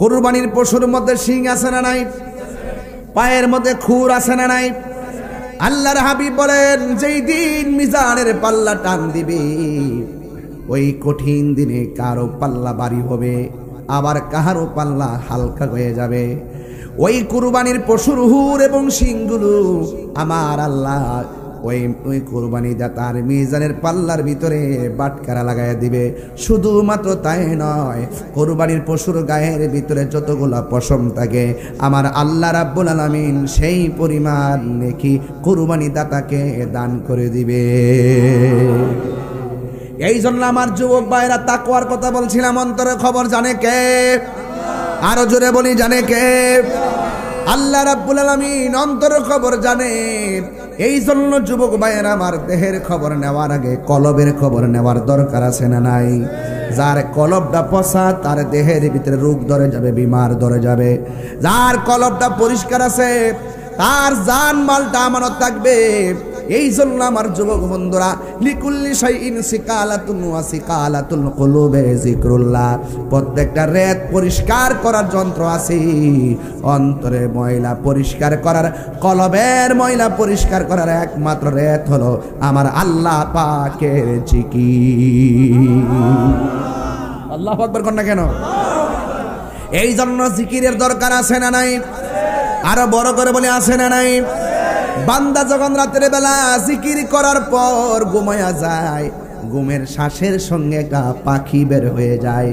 S1: কোরবানির পশুর মধ্যে শিং আছে না নাই? পায়ের মধ্যে খুর আছে না নাই? আল্লাহর হাবিব বলেন যেই দিন মিজানের পাল্লা টান দিবে, ওই কঠিন দিনে কারো পাল্লা ভারী হবে, আবার কাহারও পাল্লা হালকা হয়ে যাবে। ওই কুরবানির পশুর হুর এবং শিংগুলো আমার আল্লাহ ওই কুরবানি দাতার মিজানের পাল্লার ভিতরে বাটকারা লাগাইয়া দিবে। শুধুমাত্র তাই নয়, কুরবানির পশুর গায়ের ভিতরে যতগুলা পশম থাকে আমার আল্লাহ রাব্বুল আলামিন সেই পরিমাণ নেকি কুরবানি দাতাকে দান করে দিবে। এই জন্য আমার যুবক ভাইরা তাকওয়ার কথা বলছিলাম, অন্তরের খবর জানে কে? আরো জোরে বলি জানে কে? আল্লাহ রাব্বুল আলামিন অন্তরের খবর জানে। এই জন্য যুবক ভাইয়েরা আমার দেহের খবর নেওয়ার আগে কলবের খবর নেওয়ার দরকার আছে না নাই? যার কলবটা পচা তার দেহের ভিতরে রোগ ধরে যাবে, বিমার ধরে যাবে। যার কলবটা পরিষ্কার আছে তার জান মালটা আমানত থাকবে। এই জন্য আমার যুবক বন্ধুরা লিকুল্লি শাইইন সিকালাতুন ওয়া সিকালাতুল কুলুবে যিকরুল্লাহ, প্রত্যেকটা রেত পরিষ্কার করার যন্ত্র আছে। অন্তরে ময়লা পরিষ্কার করার, কলবের ময়লা পরিষ্কার করার একমাত্র রেত হলো আমার আল্লাহ পাকের জিকির। আল্লাহু আকবার কর না কেন? এই জন্য জিকিরের দরকার আছে না নাই? আরো বড় করে বলে আছে না নাই? বান্দা যখন রাতের বেলা জিকির করার পর ঘুমায়া যায়, ঘুমের শ্বাসের সঙ্গে একটা পাখি বের হয়ে যায়।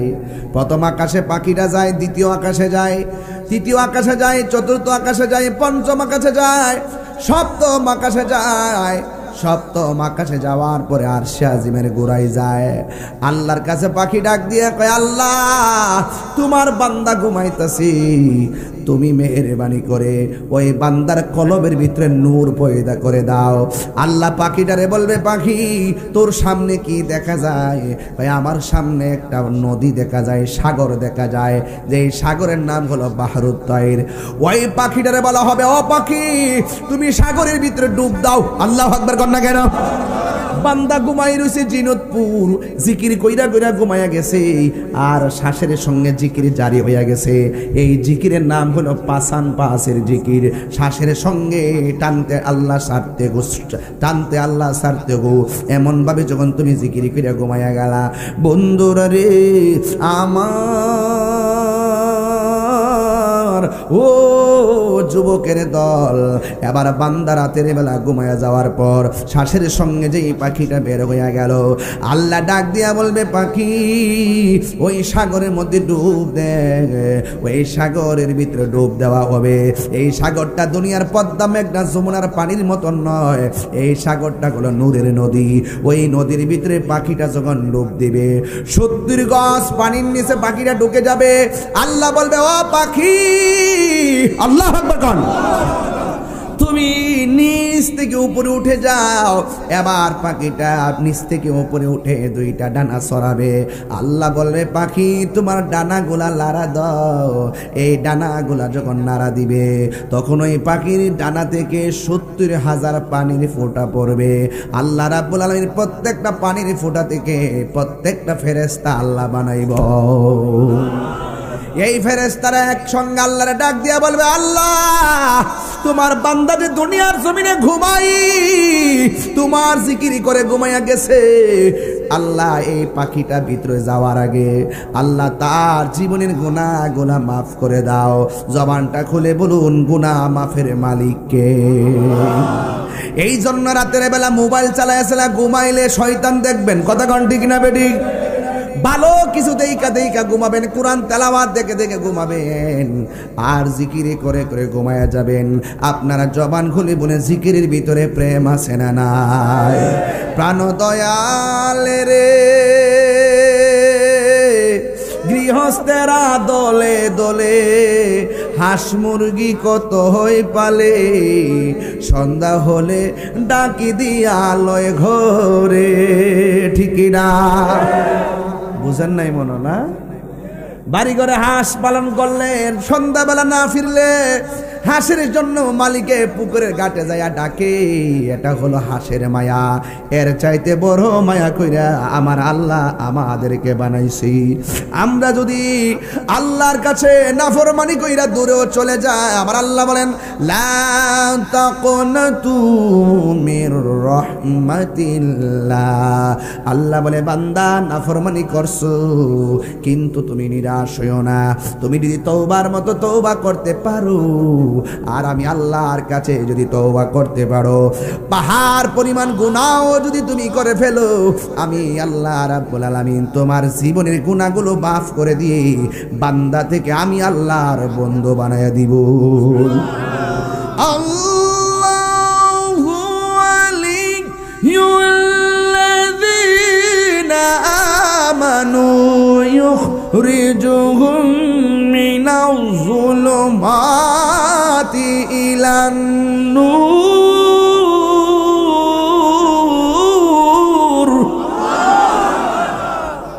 S1: প্রথম আকাশে পাখিটা যায়, দ্বিতীয় আকাশে যায়, তৃতীয় আকাশে যায়, চতুর্থ আকাশে যায়, পঞ্চম আকাশে যায়, সপ্তম আকাশে যায়। সপ্তম আকাশে যাওয়ার পরে আরশে আজিমের গোড়ায় যায়। আল্লাহর কাছে পাখি ডাক দিয়ে কয়, আল্লাহ তোমার বান্দা ঘুমাইতাছি, তুমি মেহেরবানি করে ওই বান্দার কলবের ভিতরে নূর পয়দা করে দাও। আল্লাহ পাখিটারে বলবে, পাখি তোর সামনে কি দেখা যায়? ভাই আমার সামনে একটা নদী দেখা যায়, সাগর দেখা যায়, যে সাগরের নাম হলো বাহরুত তাইর। ওই পাখিটারে বলা হবে, ও পাখি তুমি সাগরের ভিতরে ডুব দাও। আল্লাহু আকবার কর না কেন? বান্দা ঘুমাই রয়েছে জিনতপুর, জিকির কইরা কইরা ঘুমাইয়া গেছে, আর শ্বাসের সঙ্গে জিকির জারি হইয়া গেছে। এই জিকিরের নাম হলো পাসান পাসের জিকির। শ্বাসের সঙ্গে টানতে আল্লাহ সারতে গো, টানতে আল্লাহ সারতে গো, এমন ভাবে যখন তুমি জিকির কইরা ঘুমাইয়া গেলা, বন্ধুরা রে আমার ও যুবকের দল। এবার বান্দা রাতের বেলা ঘুমায়া যাওয়ার পর শ্বাসের সঙ্গে যেই পাখিটা বের হইয়া গেল, আল্লাহ ডাক দিয়া বলবে, পাখি ওই সাগরের মধ্যে ডুব দে। ওই সাগরের ভিতরে ডুব দেওয়া হবে। এই সাগরটা দুনিয়ার পদ্মা মেঘনা যমুনার পানির মতন নয়, এই সাগরটা হলো নূরের নদী। ওই নদীর ভিতরে পাখিটা যখন ডুব দিবে, 70 গজ পানির নিচে পাখিটা ঢুকে যাবে। আল্লাহ বলবে, ও পাখি, আল্লাহু আকবার কোন, তুমি নিচ থেকে উপরে উঠে যাও। এবার পাখিটা নিচ থেকে উপরে উঠে দুইটা ডানা ছড়াবে। আল্লাহ বলবে, পাখি তোমার ডানাগুলা লাড়া দাও। এই ডানাগুলা যখন নাড়া দিবে, তখন ওই পাখির ডানা থেকে 70,000 পানির ফোঁটা পড়বে। আল্লাহ রাব্বুল আলামিন প্রত্যেকটা পানির ফোঁটা থেকে প্রত্যেকটা ফেরেশতা আল্লাহ বানাইব। এই ফেরেশতারা একসঙ্গে আল্লাহরে ডাক দিয়া বলবে, আল্লাহ তোমার বান্দা যে দুনিয়ার জমিনে ঘুমাই তোমার জিকির করে ঘুমাইয়া গেছে, আল্লাহ এই পাখিটা ভিতরে যাওয়ার আগে আল্লাহ তার জীবনের গুনাহগুলো মাফ করে দাও। জবানটা খুলে বলুন, গুনাহ মাফের মালিককে। এই জন্য রাতের বেলা মোবাইল চালাইয়া ঘুমাইলে শয়তান দেখবেন, কথা কোন ঠিক না বেটি? ভালো কিছু দেইকা দেইকা ঘুমাবেন, কোরআন তেলাওয়াত দেখে দেখে ঘুমাবেন, আর জিকিরে করে করে ঘুমায়া যাবেন। আপনারা জবান খুলে বলে, জিকিরের ভিতরে প্রেম আছে না নাই? প্রাণ দয়াল রে গৃহস্থেরা দলে দলে, হাঁস মুরগি কত হই পালে, সন্ধ্যা হলে ডাকি দিয়া লয় ঘরে। ঠিক না? বুঝেন নাই মনে না? বাড়ি ঘরে হাঁস পালন করলেন, সন্ধ্যাবেলা না ফিরলে হাঁসের জন্য মালিকে পুকুরের ঘাটে যাইয়া ডাকে। এটা হলো হাঁসের মায়া। এর চাইতে বড় মায়া কইরা আমার আল্লাহ আমাদেরকে বানাইছি। আমরা যদি আল্লাহর কাছে নাফরমানি কইরা দূরেও চলে যায়, আমার আল্লাহ বলেন, লা তাকুনাতু মির রাহমাতিল্লাহ। আল্লাহ বলে, বান্দা নাফরমানি করছো কিন্তু তুমি নিরাশ হইও না। তুমি যদি তওবার মতো তওবা করতে পারো, আর আমি আল্লাহর কাছে যদি তওবা করতে পারো, পাহাড় পরিমাণ গুনাহ যদি তুমি করে ফেলো, আমি আল্লাহ রাব্বুল আলামিন তোমার জীবনের গুনাহগুলো মাফ করে দিয়ে বান্দা থেকে আমি আল্লাহর বন্ধু বানায়া দিব। আল্লাহু ওয়ালিয়ুল্লাযীনা আমানু ইউখরিজুহুম মিনাজ-যুলুমাতি ইলান-নূর।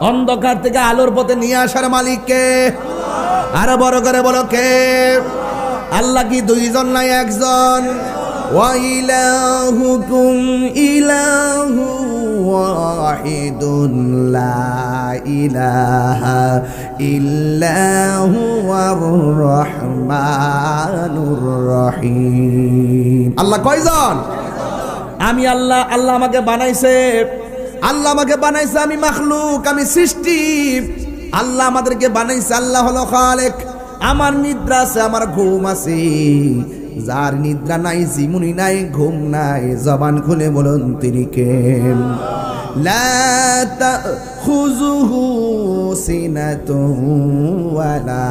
S1: অন্ধকার থেকে আলোর পথে নিয়ে আসার মালিককে। আরো বড় করে বলো, কে? আল্লাহ কি দুইজন নাই একজন? ওয়া ইলাহুকুম ইলাহু ওয়াহিদুন লা ইলাহা ইল্লা হুয়ার রহমানুর রহিম। আল্লাহ কয়জন? আমি আল্লাহ। আল্লাহ আমাকে বানাইছে, আল্লাহ আমাকে বানাইছে, আমি মাখলুক, আমি সৃষ্টি। আল্লাহ আমাদেরকে বানাইছে, আল্লাহ হলো খালেক। আমার নিদ্রা আছে, আমার ঘুম আছে। যার নিদ্রা নাই, জীবনী নাই, ঘুম নাই, জবান খুলে বলুন তিনি কে? লা তাখুযুহু সিনাতুন ওয়ালা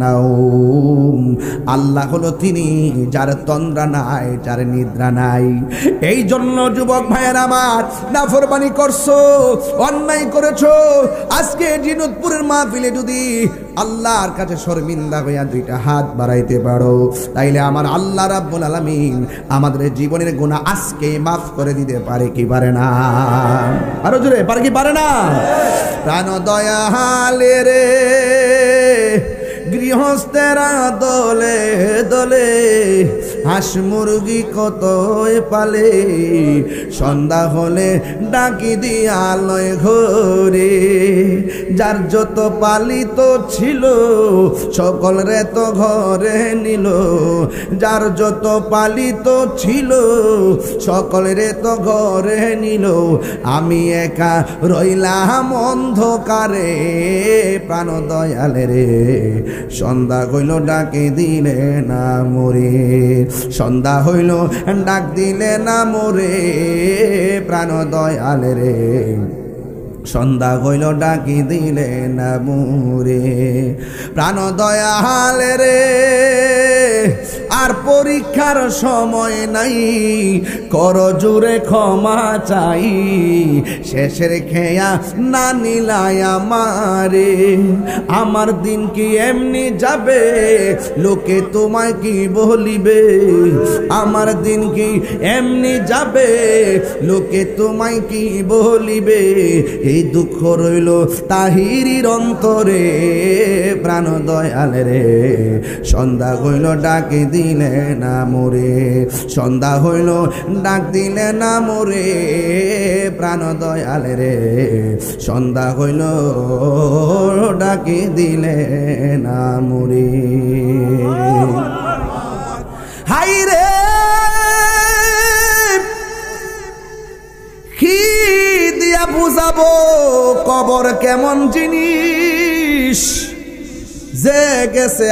S1: নাওম। আল্লাহ হলো তিনি যার তন্দ্রা নাই, যার নিদ্রা নাই। এই জন্য যুবক ভাইয়ের আমার, নাফরমানি করছো, অন্যায় করেছো, আজকে জিনুতপুরের মাহফিলে যদি আল্লাহর কাছে শর্মিন্দা হইয়া দুইটা হাত বাড়াইতে পারো, তাইলে আমার আল্লাহ রাব্বুল আলামিন আমাদের জীবনের গুনাহ আজকে মাফ করে দিতে পারে কি পারে না? আরো জোরে, পারে কি পারে না? প্রাণ দয়ালে রে গৃহস্থেরা দলে দলে, হাঁস মুরগি কতই পালে, সন্ধ্যা হলে ডাকি দিয়া লয় ঘরে। যার যত পালিত ছিল সকল রে তো ঘরে নিল, যার যত পালিত ছিল সকল রে তো ঘরে নিল। আমি একা রইলাম অন্ধকারে, প্রাণ দয়াল রে সন্ধ্যা হইল ডাকে দিলে না মোরে, সন্ধ্যা হইল ডাক দিলে না মোরে, প্রাণ দয়াল রে সন্ধ্যা হইল ডাকি দিলে না মোরে। প্রাণ দয়াল রে আর পরীক্ষার সময় নাই, কর জুড়ে ক্ষমা চাই, শেষের খেয়া না নিলাই আমারে। আমার দিন কি এমনি যাবে, লোকে তোমায় কি বলিবে, আমার দিন কি এমনি যাবে, লোকে তোমায় কি বলিবে। এই দুঃখ রইল তাহিরির অন্তরে, প্রাণ দয়াল রে সন্ধ্যা হইল ডাকে দিলে না মোরে, সন্ধ্যা হইল ডাক দিলে না মোরে, প্রাণ দয়াল রে সন্ধ্যা হইল ডাকে দিলে না মোরে। হাই রে কি দিয়া বুঝাবো কবর কেমন জিনিস, যে গেছে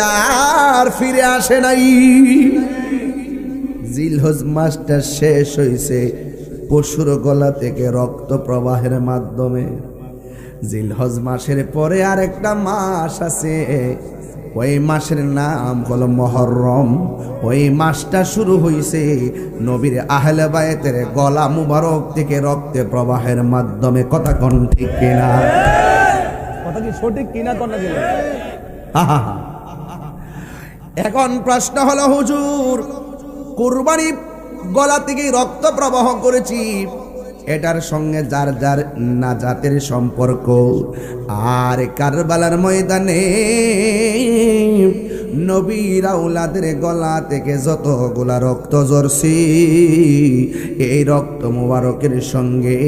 S1: আর ফিরে আসে নাই। জিলহজ মাসটা শেষ হইছে পশুর গলা থেকে রক্ত প্রবাহের মাধ্যমে। জিলহজ মাসের পরে আর একটা মাস আছে, ওই মাসের নাম হলো মুহররম। ওই মাসটা শুরু হইছে নবীর আহলে বায়তের গলা মুবারক থেকে রক্তে প্রবাহের মাধ্যমে। কথা কোন ঠিক কিনা? কথা কি সঠিক কিনা? কোন দিলে এখন প্রশ্ন হলো, হুজুর কুরবানি গলা থেকে রক্ত প্রবাহ করেছি, এটার সঙ্গে যার যার নাজাতের সম্পর্ক। আর কারবালার ময়দানে নবীর আওলাদের গলা থেকে যতগুলা রক্ত ঝরছে, এই রক্ত মুবারকের সঙ্গে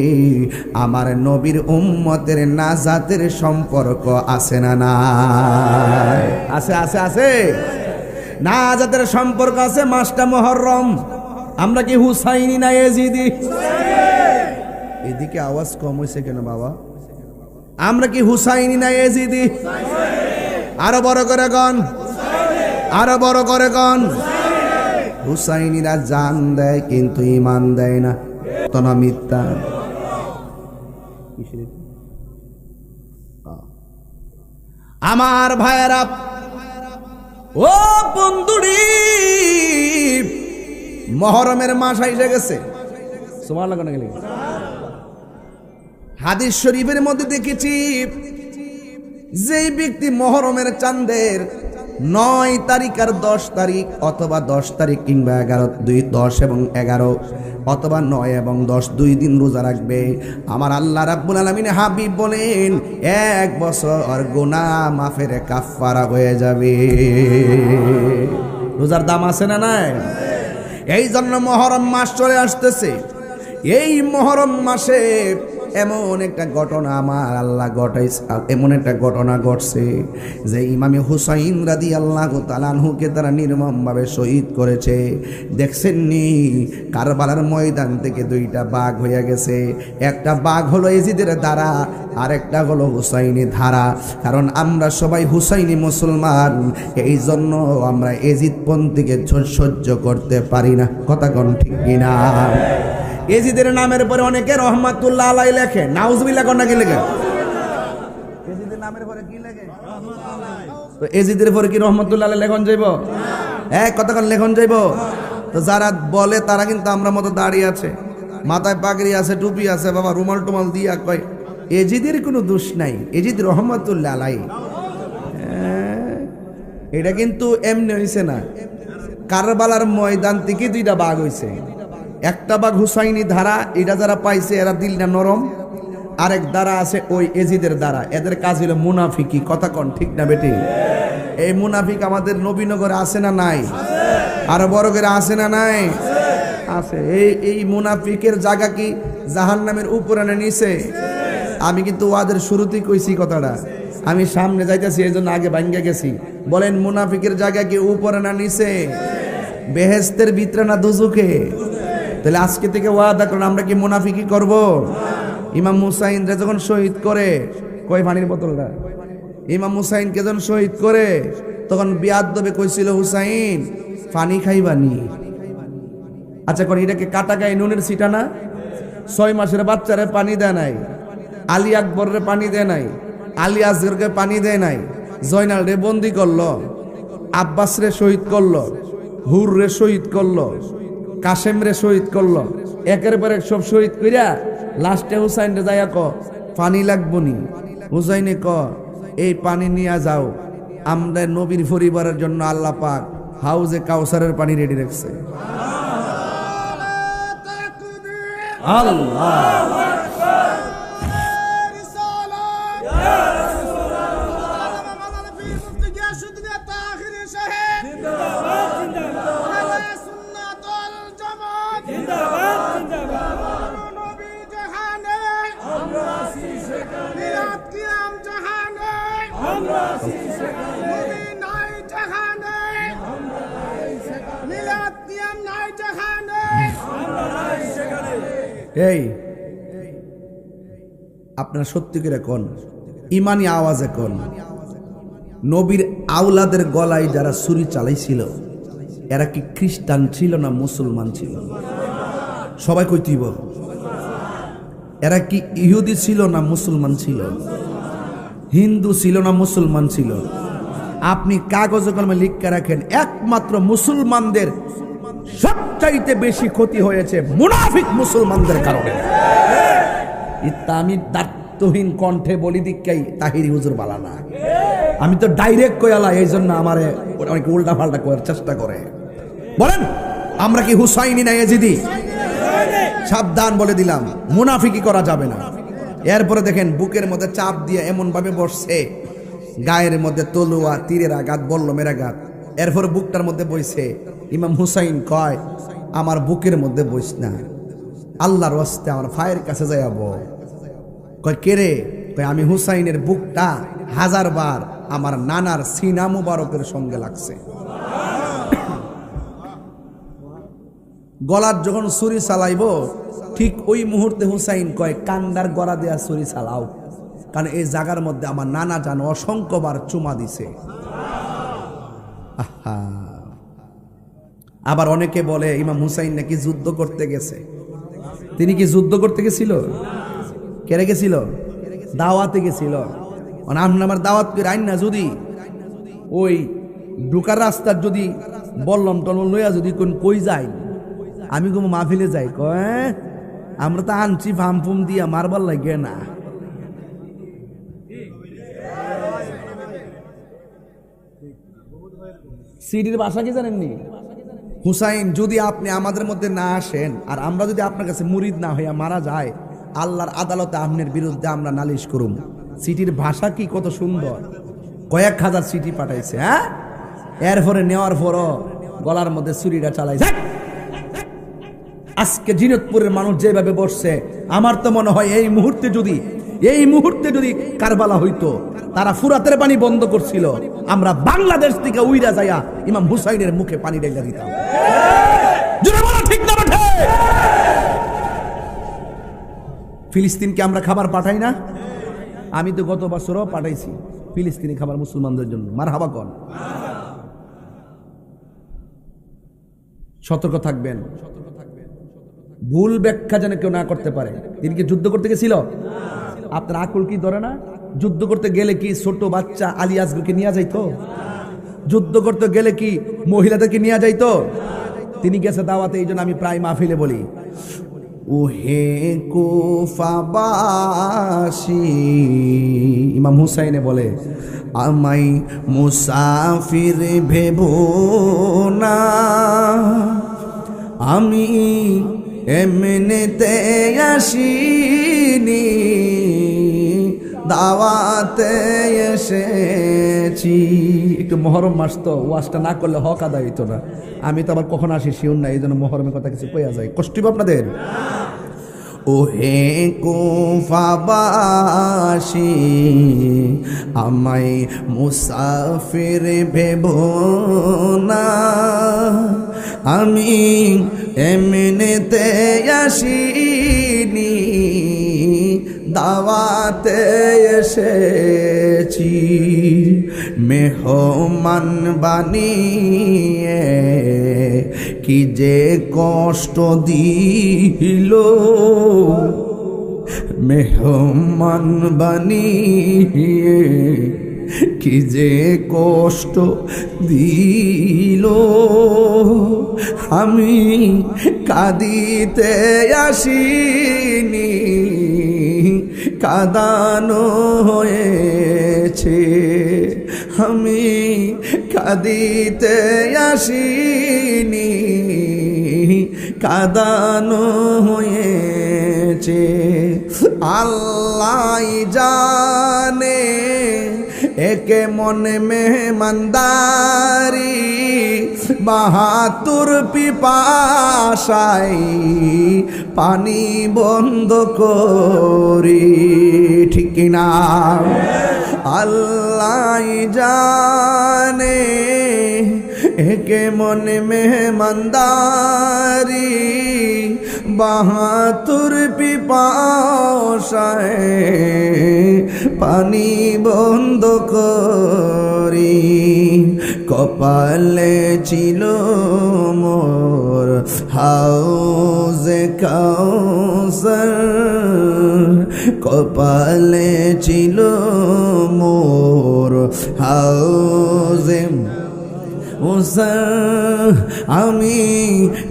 S1: আমার নবীর উম্মতের নাজাতের সম্পর্ক আছে না নাই? আছে আছে আছে, নাজাতের সম্পর্ক আছে। মাসটা মুহররম। আমরা কি হুসাইনি না এজিদি? এদিকে আওয়াজ কম হয়েছে কেন বাবা? আমরা কি হুসাইনি না এজিদি? আরো বড় করে গন, আরো বড় করে গন। হুসাইনিরা জান দেয় কিন্তু ইমান দেয় না, তো না মিথ্যা? আমার ভাইয়েরা, ও বন্ধুরি, মুহররমের মাস এসে গেছে। সুবহানাল্লাহ কোন গেলে হাদিস শরীফের মধ্যে দেখেছি, যেই ব্যক্তি মুহররমের চাঁদের 9 তারিখ আর 10 তারিখ অথবা 10 তারিখ কিংবা 11, 10 এবং 11 অথবা 9 এবং 10 2 দিন রোজা রাখবে, আমার আল্লাহ রাব্বুল আলামিন হাবিব বলেন 1 বছর গুনাহ মাফের কাফারা হয়ে যাবে। রোজার দাম আছে না নাই? এই জন্য মুহররম মাস চলে আসতেছে। এই মুহররম মাসে এমন একটা ঘটনা আমার আল্লাহ ঘটাইছে, এমন একটা ঘটনা ঘটছে যে ইমামে হুসাইন রাদিয়াল্লাহু তাআলা আনহুকে তারা নির্মমভাবে শহীদ করেছে। দেখছেন নি, কারবালার ময়দান থেকে 2টা বাঘ হয়ে গেছে। একটা বাঘ হলো এজিদের দ্বারা, আর একটা হলো হুসাইনি ধারা। কারণ আমরা সবাই হুসাইনি মুসলমান, এই জন্য আমরা এজিদপন্থীকে সহ্য করতে পারি না। কথা কোন ঠিক কিনা? এজিদের নামের পরে অনেকে রহমাতুল্লাহ আলাইহি লেখে, নাউজুবিল্লাহ কোন নাকি লেখে? এজিদের নামের পরে কি লেখে? তো এজিদের পরে কি রহমাতুল্লাহ আলাইহি লেখন যাইব? কথা কোন লেখন যাইব? তো যারা বলে তারা কিন্তু আমরা মতো দাঁড়িয়ে আছে, মাথায় পাগড়ি আছে, টুপি আছে, বাবা রুমাল টুমাল দিয়া কয় এজিদের কোনো দোষ নাই, এজিদ রহমাতুল্লাহ আলাইহি। এটা কিন্তু এমনি হইছে না, কারবালার ময়দান থেকে 2টা বাঘ হইছে। একটা বাঘ হুসাইনি ধারা, এটা যারা পাইছে এরা দিলটা নরম। আরেক দ্বারা আছে ওই এজিদের দ্বারা, এদের কাজ হলো মুনাফিকি। কথা কন ঠিক না বেটি? এই মুনাফিক আমাদের নবীনগরে আছে না নাই? আর বড় করে আছে না নাই? আছে। এই মুনাফিকের জায়গা কি জাহান্নামের উপরে না নিচে? আমি কিন্তু ওয়াদের শুরুতেই কইছি কথাটা, আমি সামনে যাইতেছি এই জন্য আগে ভাঙ্গা গেছি। বলেন মুনাফিকের জায়গা কি উপরে না নিচে? বেহেশতের ভিতরে না দুজকে? তাহলে আজকে থেকে ওয়াদা করেন আমরা কি মুনাফিকি করব? ইমাম হুসাইনরে যখন শহীদ করে, কয় পানির বোতলটা, ইমাম হুসাইনকে যখন শহীদ করে তখন বিয়াদবে কইছিল হুসাইন পানি খাইবানি। আচ্ছা করে এটাকে কাটা গায়ে নুনের ছিটা না? 6 মাসের বাচ্চারে পানি দেয় নাই, আলী আকবরের পানি দেয় নাই, আলী আসগরকে পানি দেয় নাই, জয়নাল রে বন্দি করলো, আব্বাস রে শহীদ করলো, হুর রে শহীদ করলো, কাশেম রে শহীদ করলো, একের পর এক সব শহীদ কইরা লাস্টে হুসাইন রে যাইয়া ক পানি লাগবো নি। হুসাইনে ক এই পানি নিয়ে যাও, আমরা নবীর পরিবারের জন্য আল্লাহ পাক হাউজে কাউসারের পানি রেডি রাখছে। আল্লাহ এই আপনারা সত্যি করে কোন ইমানি আওয়াজে কোন, নবীর আওলাদের গলায় যারা ছুরি চালাইছিল এরা কি খ্রিস্টান ছিল না মুসলমান ছিল? সবাই কইতিব। এরা কি ইহুদি ছিল না মুসলমান ছিল? হিন্দু ছিল না মুসলমান ছিল? আপনি কাগজে কলমে লিখে রাখেন, একমাত্র মুসলমানদের সবচাইতে বেশি ক্ষতি হয়েছে মুনাফিক মুসলমানদের কারণে। আমি দায়িত্বহীন কণ্ঠে বলি দিকাই তাহিরি হুজুর বালানা, আমি তো ডাইরেক্ট কয়ালা, এই জন্য আমারে অনেক উল্টা পাল্টা করার চেষ্টা করে। বলেন আমরা কি হুসাইনি না ইয়াজিদি? সাবধান বলে দিলাম, মুনাফিকি করা যাবে না। এরপরে দেখেন বুকের মধ্যে চাপ দিয়ে এমন ভাবে বসছে, গায়ের মধ্যে তলোয়া, তীরের আঘাত, বল্লমের আঘাত, এরপর বুকটার মধ্যে বইছে। ইমাম হুসাইন কয় আমার বুকের মধ্যে বইস না, আল্লাহর ওয়াস্তে আমার ফায়ের কাছে যাইব। কয় কে রে? কয় আমি হুসাইনের বুকটা 1000 বার আমার নানার সিনা মুবারকের সঙ্গে লাগছে। গলার যখন ছুরি চালাইব ঠিক ওই মুহূর্তে হুসাইন কয় কান্দার গড়া দেয়া ছুরি চালাও, কারণ এই জায়গার মধ্যে আমার নানা জান অসংখ্যবার চুমা দিছে। আবার অনেকে বলে ইমাম হুসাইন নাকি যুদ্ধ করতে গেছে। তিনি কি যুদ্ধ করতে গেছিল? কেড়ে গেছিল? দাওয়াতে গেছিল। আমার দাওয়াত করে আইন না, যদি ওই ঢুকার রাস্তার যদি বললাম টলম লইয়া যদি কোন কই যাই, আমি কোনো মাহফিলে যাই, কয় আমরা তো আনছি ফাম ফুম দিয়া মারবার লাগে না। সিডির ভাষা কি জানেননি? হুসাইন যদি আপনি আমাদের মধ্যে না আসেন আর আমরা যদি আপনার কাছে মুরিদ না হইয়া মারা যায়, আল্লাহর আদালতে আপনার বিরুদ্ধে আমরা নালিশ করুম। সিটির ভাষা কি কত সুন্দর, কয়েক হাজার সিটি পাঠাইছে। হ্যাঁ, এরপরে নেওয়ার পরও গলার মধ্যে ছুরিটা চালাইছে। আজকে জিনতপুরের মানুষ যেভাবে বসছে, আমার তো মনে হয় এই মুহূর্তে যদি কারবালা হইতো, তারা ফুরাতের পানি বন্ধ করছিল, আমরা বাংলাদেশ থেকে উইরা যাইয়া ইমাম হুসাইনের মুখে পানি ঢেলে দিতাম। ঠিক না? ফিলিস্তিনকে আমরা খাবার পাঠাই না? আমি তো গত বছরও পাঠাইছি ফিলিস্তিনি খাবার মুসলমানদের জন্য। মারহাবা কোন। সতর্ক থাকবেন, ভুল ব্যাখ্যা যেন কেউ না করতে পারে। তিনি কি যুদ্ধ করতে গেছিল? আপনার আকল কি ধরে না? যুদ্ধ করতে গেলে কি ছোট বাচ্চা আলী আসগরকে নিয়ে যাইতো? যুদ্ধ করতে গেলে কি মহিলাদেরকে নিয়ে যাইতো? তিনি গেছে দাওয়াতে। এই জন্য আমি প্রায় মাহফিলে বলি, ওহে কুফাবাসী, ইমাম হুসাইনে বলে আমাই মুসাফির ভেবো না, আমি এমনিতে আসিনি, দাওয়াতে এসেছি। একটু মহরম মাস তো, ওয়াজটা না করলে হক আদায় হইতো না। আমি তো আবার কখন আসি শিওর না, এই জন্য মহরমের কথা কিছু কইয়া যায়, কষ্ট হবে আপনাদের। ওহে কুফাবাসী আমায় মুসাফির ভেবো না, আমি এমনিতে আসিনি, দাওয়াতে এসেছি। মেহমান বানিয়ে কি যে কষ্ট দিল, মেহমান বানিয়ে কি যে কষ্ট দিল, আমি কাঁদিতে আসিনি, কাঁদানো হয়েছে। আমি কাঁদিতে আসিনি, কাঁদানো হয়েছে। আল্লাহ জানে একে মনে মেহমানদারি, বাহাতুর পিপাসাই পানি বন্ধ করি, ঠিক না? আল্লাহ জানে একে মনে মেহমানদারি, বাহাতুর পিপাসায় পানি বন্ধ করি। কপালে ছিল মোর হাউজে কাউসার, কপালে ছিল মোর হাউজে কাউসার। আমি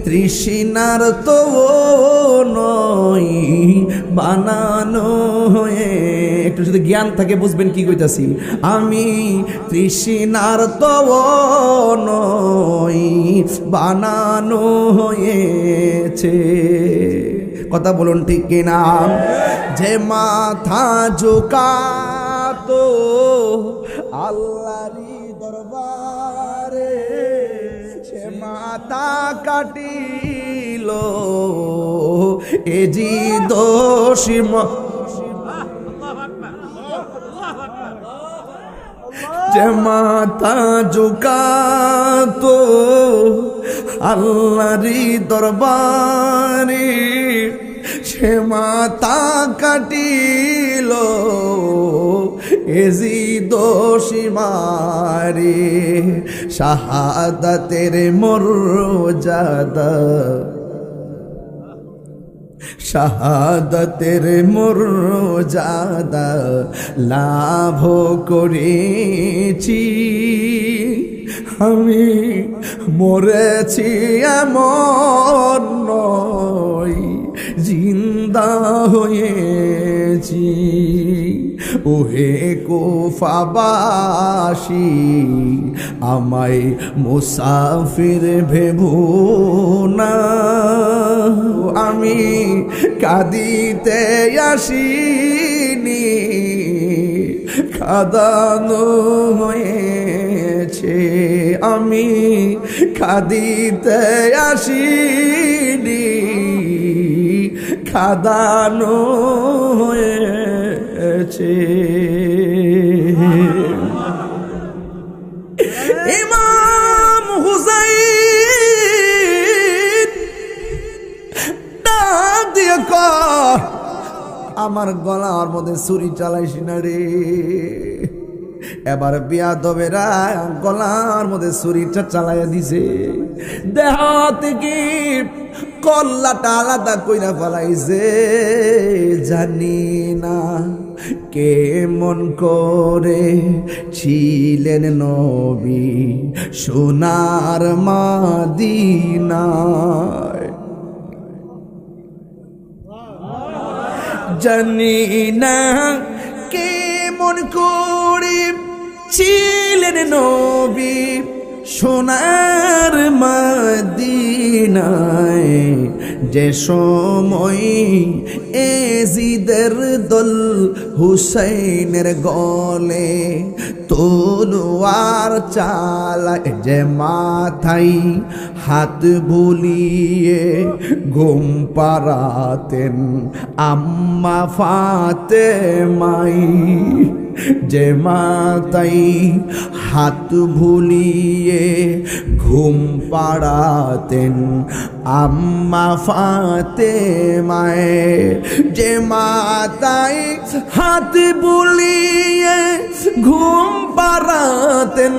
S1: তৃষ্ণার তো নই, বানানো হয়ে, একটু যদি জ্ঞান থাকে বুঝবেন কি কইতাছি। আমি তৃষ্ণার তো নই, বানানো হয়েছে। কথা বলুন ঠিক কিনা? যে মাথা ঝুকাতো আল্লাহরই দরবারে, সে মাথা কাটিল এ জি দোষী। যে মাথা ঝুকাতো আল্লাহরই দরবারে, সে মাথা কাটিল এজি দোষী মারে। শাহাদাতের মর্যাদা, শাহাদাতের মর্যাদা লাভ করেছি। আমি মরেছি এমন নয়, জিন্দা হয়েছি। ওহে কুফাবাসী আমায় মুসাফির ভেবো না, আমি কাঁদিতে আসিনি, কাঁদানো হয়েছে। আমি কাঁদিতে আসিনি, কাঁদানো হয়েছে। ইমাম হুসাইন ডাক দিয়ে কয়, আমার গলার মধ্যে ছুরি চালাইছি না রে। এবার বিয়াদবেরা গলার মধ্যে ছুরিটা চালাইয়া দিছে, দেহ থেকে কল্লাটা আলাদা কইরা ফেলাইছে। জানি না কেমন করে ছিলেন নবী সোনার মদিনায়, জানি না কেমন করে ছিলেন নবী সোনার মদিনায়। যে সময় এজিদের দল হুসাইনের গলে তলোয়ার চালায়, যে মাথায় হাত বুলিয়ে ঘুম পাড়াতেন আম্মা ফাতেমাই, যে মাথায় হাত ভুলিয়ে ঘুম পাড়াতেন আম্মা ফাতেমায়, যে মাথায় হাত বুলিয়ে ঘুম পাড়াতেন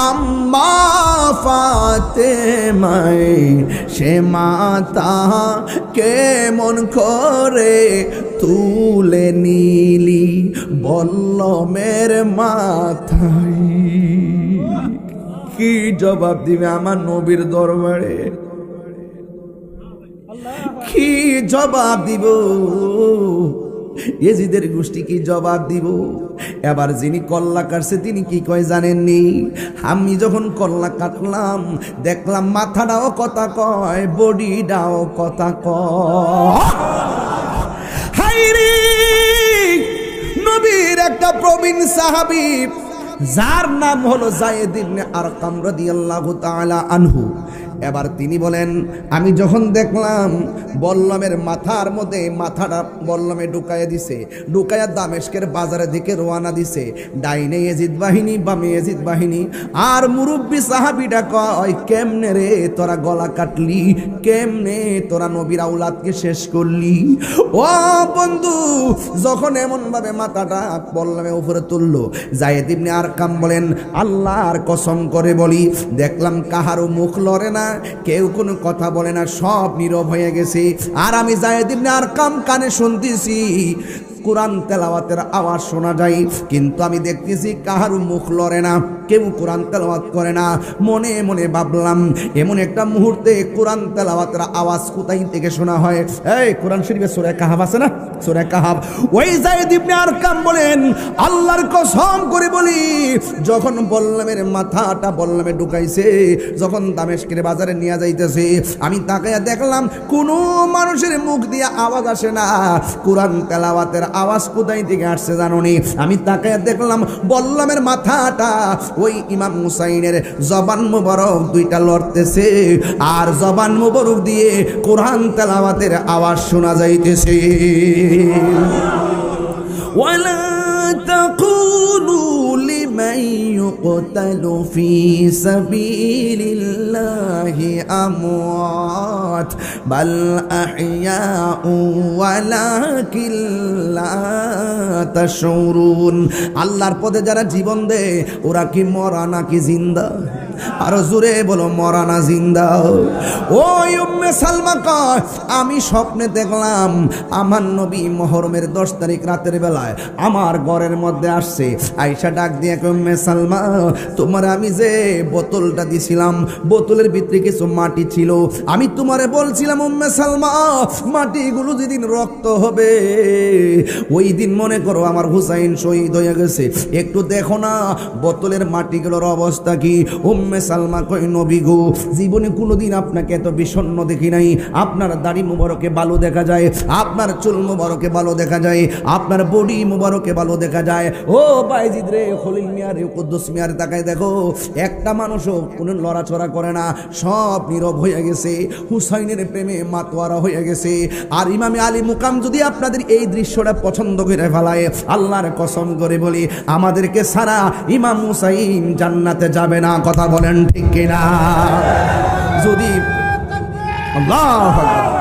S1: আম্মা ফাতেমায়, সে মাতা কেমন করে তুলে নিলি বল্লমের মাথায়। কি জবাব দিবে আমার নবীর দরবারে? কি জবাব দিব? এজিদের গোষ্ঠী কি জবাব দিব? এবার যিনি কল্লা কাটছে তিনি কি কয় জানেননি? আমি যখন কল্লা কাটলাম দেখলাম মাথাটাও কথা কয়, বডিটাও কথা কয়। হায়রে, নবীর একটা প্রবীণ সাহাবী যার নাম হলো যায়েদ ইবনে আরকাম রাদিয়াল্লাহু তাআলা আনহু। এবার তিনি বলেন, আমি যখন দেখলাম বল্লমের মাথার মধ্যে মাথাটা বল্লমে ঢুকাইয়া দিছে, ঢুকাইয়া দামেস্কের বাজারের দিকে রওনা দিছে, ডাইনে এজিদ বাহিনী বামে এজিদ বাহিনী, আর মুরব্বী সাহাবীটা কয়, কেমনে রে তোরা গলা কাটলি, কেমনে তোরা নবীর আওলাদকে শেষ করলি? ও বন্ধু, যখন এমন ভাবে মাথাটা বল্লমে উপরে তুললো, যায়েদ ইবনে আরকাম বলেন, আল্লাহর কসম করে বলি দেখলাম কাহারও মুখ লড়ে না, কেউ কোনো কথা বলে না, সব নীরব হয়ে গেছে। আর আমি যায়েদ ইবনে আরকাম কানে শুনতেছি কোরআন তেলাওয়াতের আওয়াজ শোনা যায়, কিন্তু আমি দেখতেছি কাহারও মুখ লড়ে না, কেউ কোরআন তেলাওয়াত করে না। মনে মনে ভাবলাম এমন একটা মুহূর্তে কোরআন তেলাওয়াতের আওয়াজ কোথায় থেকে শোনা হয়? এই কোরআন শরীফে সূরা কাহাফ আছে না, সূরা কাহাফ। ওই যায়েদ ইবনে আরকাম বলেন, আল্লাহর কসম করে বলি যখন বল্লমের মাথাটা বল্লমে ঢুকাইছে, যখন দামেস্কের বাজারে নিয়ে যাইতেছে, আমি তাকায়া দেখলাম কোনো মানুষের মুখ দিয়ে আওয়াজ আসে না, কোরআন তেলাওয়াতের আওয়াজ কোথায় থেকে আসছে জানোনি? আমি তাকায়া দেখলাম বল্লমের মাথাটা ওই ইমাম হুসাইনের জবান মুবারক দুইটা লড়তেছে, আর জবান মুবারক দিয়ে কোরআন তেলাওয়াতের আওয়াজ শোনা যাইতেছে। ওয়ালা তাকুলু লিমান ইউকতালু ফি সাবিলিল্লাহি আমওয়াত বাল আহইয়াউ ওয়ালাকিন লা তাশউরুন। আল্লাহর পথে যারা জীবন দেয় ওরা কি মরা নাকি জিন্দা? আরো জোরে বলো, মরা না জিন্দা? ওই উম্মে সালমা কয়, আমি স্বপ্নে দেখলাম আমার নবী মুহররমের 10 তারিখ রাতের বেলায় আমার ঘরের মধ্যে আসছে, আয়েশা ডাক দিয়ে কয়, উম্মে সালমা তোমার আমি যে বোতলটা দিছিলাম, বোতলের ভিতরে কিছু মাটি ছিল, আমি তোমারে বলছিলাম উম্মে সালমা মাটিগুলো যেদিন রক্ত হবে ওই দিন মনে করো আমার হুসাইন শহীদ হয়ে গেছে, একটু দেখো না বোতলের মাটিগুলোর অবস্থা কি। উম্মে সালমা কই, নবী গো জীবনে কোনোদিন আপনাকে এত বিষণ্ণ দেখি নাই, আপনার দাড়ি মুবারকে ভালো দেখা যায়, আপনার চুল মুবারকে ভালো দেখা যায়, আপনার বডি মুবারকে ভালো দেখা যায়। ও বাইজিদ রে, খলিল মিয়া রে, কুদ্দুস মিয়া রে, তাকাই দেখো একটা মানুষও কোনো লড়াচড়া করে না, সব নীরব হয়ে গেছে, হুসাইনের প্রেমে মাতোয়ারা হয়ে গেছে। আর ইমামে আলী মুকাম যদি আপনাদের এই দৃশ্যটা পছন্দ করে ফেলায়, আল্লাহর কসম করে বলি আমাদেরকে সারা ইমাম হুসাইন জান্নাতে যাবে না। কথা বলেন ঠিক কিনা? যদি আল্লাহু আকবার।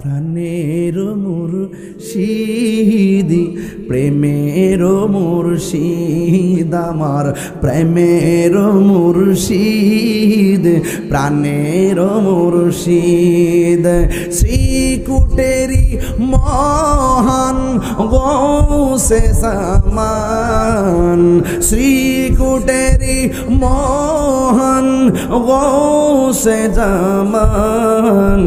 S1: প্রাণের মুর্শিদ, প্রেমের মুর্শিদ, আমার প্রেমের মুর্শিদ, প্রাণের মুর্শিদ, শ্রীকুটেরি মহান গৌসে জামান, শ্রীকুটেরি মহান গৌসে জামান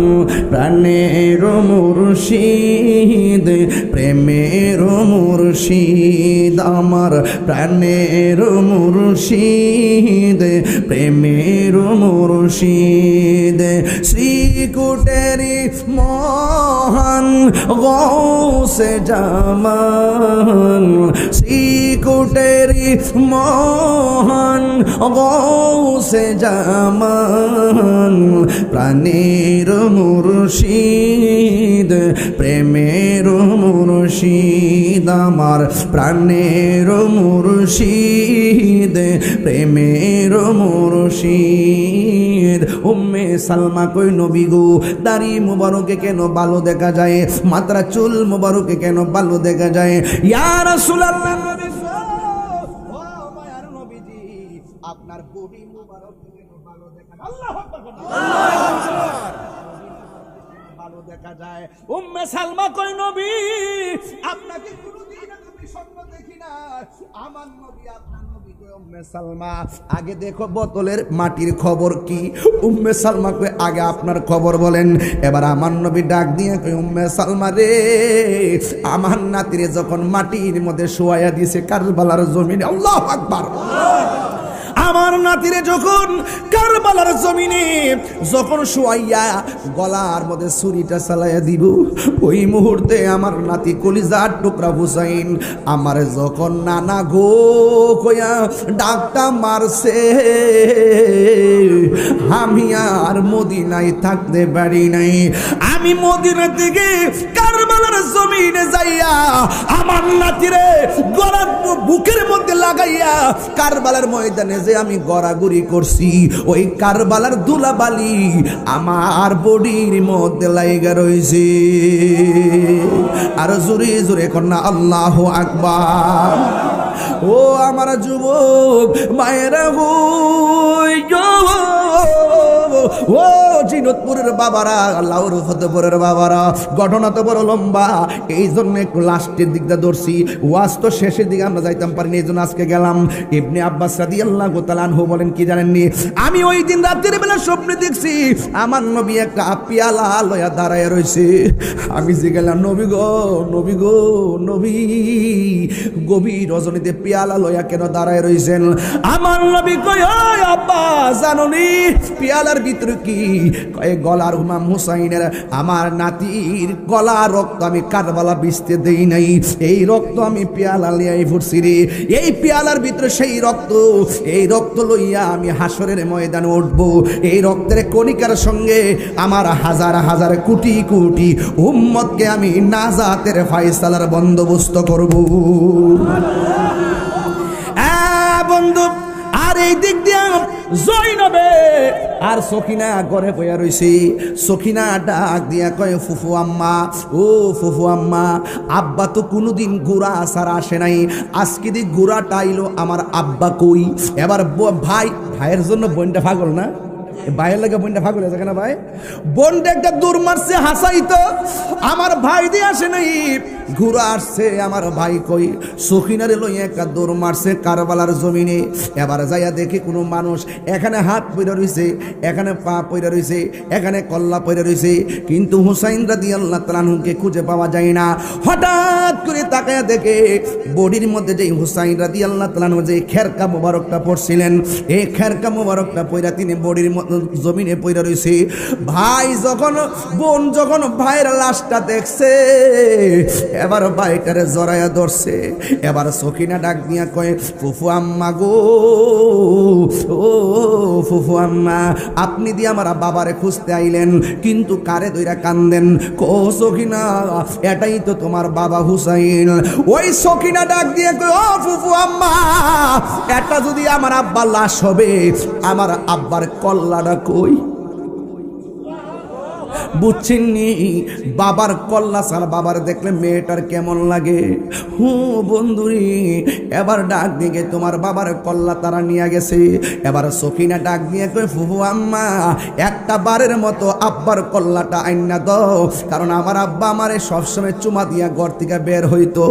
S1: প্রাণের মুর্শিদ প্রেমের মুর্শিদ আমার প্রাণের মুর্শিদ প্রেমের মুর্শিদ শ্রীকুটেরি মহান গৌসে জামান শ্রীকুটেরি মহান গৌসে জামান প্রাণের মুর্শিদ প্রেমের মুর্শিদ আমার প্রাণের মুর্শিদ প্রেমের মুর্শিদ উম্মে সালমা কই নবী গো দাড়ি মুবারকে কেন ভালো দেখা যায় মাত্রা চুল মুবারকে কেন ভালো দেখা যায় ইয়া রাসূলুল্লাহ আপনার বডি মুবারক কেন ভালো দেখা যায় আল্লাহু আকবার ভালো দেখা যায় উম্মে সালমা কই নবী আপনাকে কোনদিন আমি স্বপ্ন দেখি না আমার নবী আপনার নবী কই উম্মে সালমা আগে দেখো বোতলের মাটির খবর কি উম্মে সালমা কই আগে আপনার খবর বলেন এবার আমার নবী ডাক দিয়ে কই উম্মে সালমা রে আমার নাতিরে যখন মাটির মধ্যে শোয়ায়া দিয়েছে কারবালার জমিনে আল্লাহু আকবার আমার নাতিরে যখন কারবালার জমিনে যখন শোয়াইয়া গলার মধ্যে ছুরিটা চালাইয়া দিব ওই মুহূর্তে আমার নাতি কলিজার টুকরা হুসাইন আমার যখন নানা গো কইয়া ডাকটা মারছে আমি আর মদিনায় থাকতে পারি নাই আমি মদিনা থেকে কারবালার জমিনে যাইয়া আমার নাতিরে গলার বুকের মধ্যে লাগাইয়া কারবালার ময়দানে যে আমি গড়াগড়ি করছি ওই কারবালার ধুলাবালি আমার বডির মধ্যে লাইগা রইছে আর জোরে জোরে কন্যা আল্লাহু আকবার ও আমার যুবক মায়েরা গো ও জিনতপুরের বাবারা লাউর ফতেপুরের বাবারা ঘটনা তো বড় লম্বা এই জন্য একটু লাস্টের দিকটা ধরছি ওয়াজ তো শেষের দিকে আমরা যাইতাম পারিনি এই জন্য আজকে গেলাম ইবনে আব্বাস রাদিয়াল্লাহু তাআলা আনহু বলেন কি জানেননি আমি ওই দিন রাতের বেলা স্বপ্নে দেখছি আমার নবী একটা পেয়ালা লয়া দাঁড়ায় রয়েছে আমি যে গেলাম নবী গো নবী গো নবী গভীর রজনীতে পেয়ালা লয়া কেন দাঁড়ায় রয়েছেন আমার নবী কয় ওই আব্বা জানোনি পেয়ালার ভিতরে কি কয় গলার ইমাম হুসাইনের আমার নাতির গলা রক্ত আমি কারবালা বিছতে দেই নাই এই রক্ত আমি পেয়ালা লিয়াই ফুটছি রে এই পেয়ালার ভিতরে সেই রক্ত এই রক্ত লইয়া আমি হাসরের ময়দানে উঠব এই রক্তের কণিকার সঙ্গে আমার হাজার হাজার কোটি কোটি উম্মতকে আমি নাজাতের ফয়সালার বন্দোবস্ত করব বন্ধু আর এই দিক দিয়ে জয়নবে আর সখিনা ঘরে বইয়া রইছে সখিনা ডাক দিয়া কয় ফুফু আম্মা ও ফুফু আম্মা আব্বা তো কোনোদিন গুড়া আসার আসে নাই আজকে দি গুড়াটা আইলো আমার আব্বা কই এবার ভাইয়ের জন্য বোনটা পাগল না ভাইয়ের লাগে বোনটা ফাঁক হয়ে থাকে না ভাই বোনটা একটা দূর মারছে হাসাইতো আমার ভাই দিয়ে আসে নাই ঘুরা আসছে আমার ভাই কই সখিনারে লইয়া একটা দৌড় মারছে কারবালার জমিনে এবার যাইয়া দেখে কোনো মানুষ এখানে হাত পইরা রইছে এখানে পা পইরা রইছে এখানে কল্লা পইরা রইছে কিন্তু হুসাইন রাদিয়াল্লাহু তাআলা আনহুকে খুঁজে পাওয়া যায় না হঠাৎ করে তাকায়া দেখে বডির মধ্যে যে হুসাইন রাদিয়াল্লাহু তাআলা আনহু যে খেরকা মোবারকটা পড়ছিলেন এই খেরকা মোবারকটা পইরা তিনি বডির জমিনে পইরা রইছে ভাই যখন বোন যখন ভাইয়ের লাশটা দেখছে এবার ভাইটারে জড়াইয়া ধরছে এবার সখিনা ডাক দিয়া কয় ফুফু আম্মা গো ও ফুফু আম্মা আপনি দিয়ে আমার বাবারে খুঁজতে আইলেন কিন্তু কারে দইরা কান্দেন কো সখিনা এটাই তো তোমার বাবা হুসাইন ওই সখিনা ডাক দিয়ে কয় ও ফুফু আম্মা এটা যদি আমার আব্বার লাশ হবে আমার আব্বার কল্লাটা কই বুঝছেননি? বাবার কল্লা ছাড়া বাবার দেখলে মেয়েটার কেমন লাগে? বন্ধুরি, এবার ডাক দিয়ে তোমার বাবার কল্লা তারা নিয়ে গেছে। এবার সখিনা ডাক দিয়ে কই, ফুফু আম্মা একটা বারের মতো আব্বার কল্লাটা আইনা দাও, কারণ আমার আব্বা আমারে সবসময় চুমা দিয়া ঘর থেকে বের হইতো।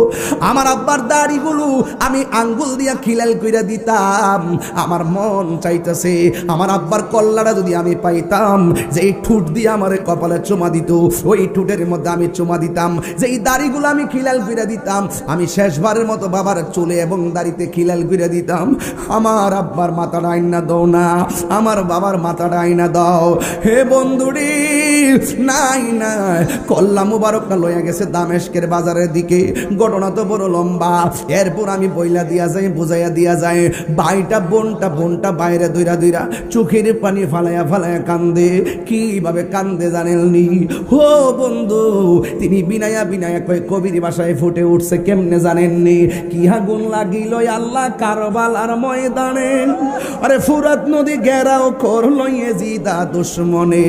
S1: আমার আব্বার দাড়িগুলো আমি আঙ্গুল দিয়া খিলাল কইরা দিতাম। আমার মন চাইতেছে আমার আব্বার কল্লাটা যদি আমি পাইতাম, যে এই ঠুট দিয়ে আমার কপালে চুমা দিত, ওই ঠুটের মধ্যে আমি চুমা দিতাম, যে এই দাড়িগুলো আমি খিলাল কইরা দিতাম, আমি শেষবারের মতো বাবার চুলে এবং দাড়িতে খিলাল কইরা দিতাম। আমার আব্বার মাথাটা আইনা দাও না, আমার বাবার মাথাটা আইনা দাও। হে বন্ধুরি, নাই না, কল্লা মুবারকটা লইয়া গেছে দামেস্কের বাজারের দিকে। ঘটনা তো বড় লম্বা, এরপর আমি বইলা দিয়া যাই, বুঝাইয়া দিয়া যায়। ভাইটা বোনটা বাইরে দইরা চোখের পানি ফালাইয়া ফালাইয়া কান্দে। কিভাবে কান্দে জানেননি? হো বন্ধু, তিনি বিনায়া কয় কবির ভাষায় ফুটে উঠছে। কেমনে জানেননি? কি আগুন লাগিল আল্লাহ কারবালার ময়দানে, আরে ফুরাত নদী ঘেরাও করল ইয়েজিদা দুশমনে।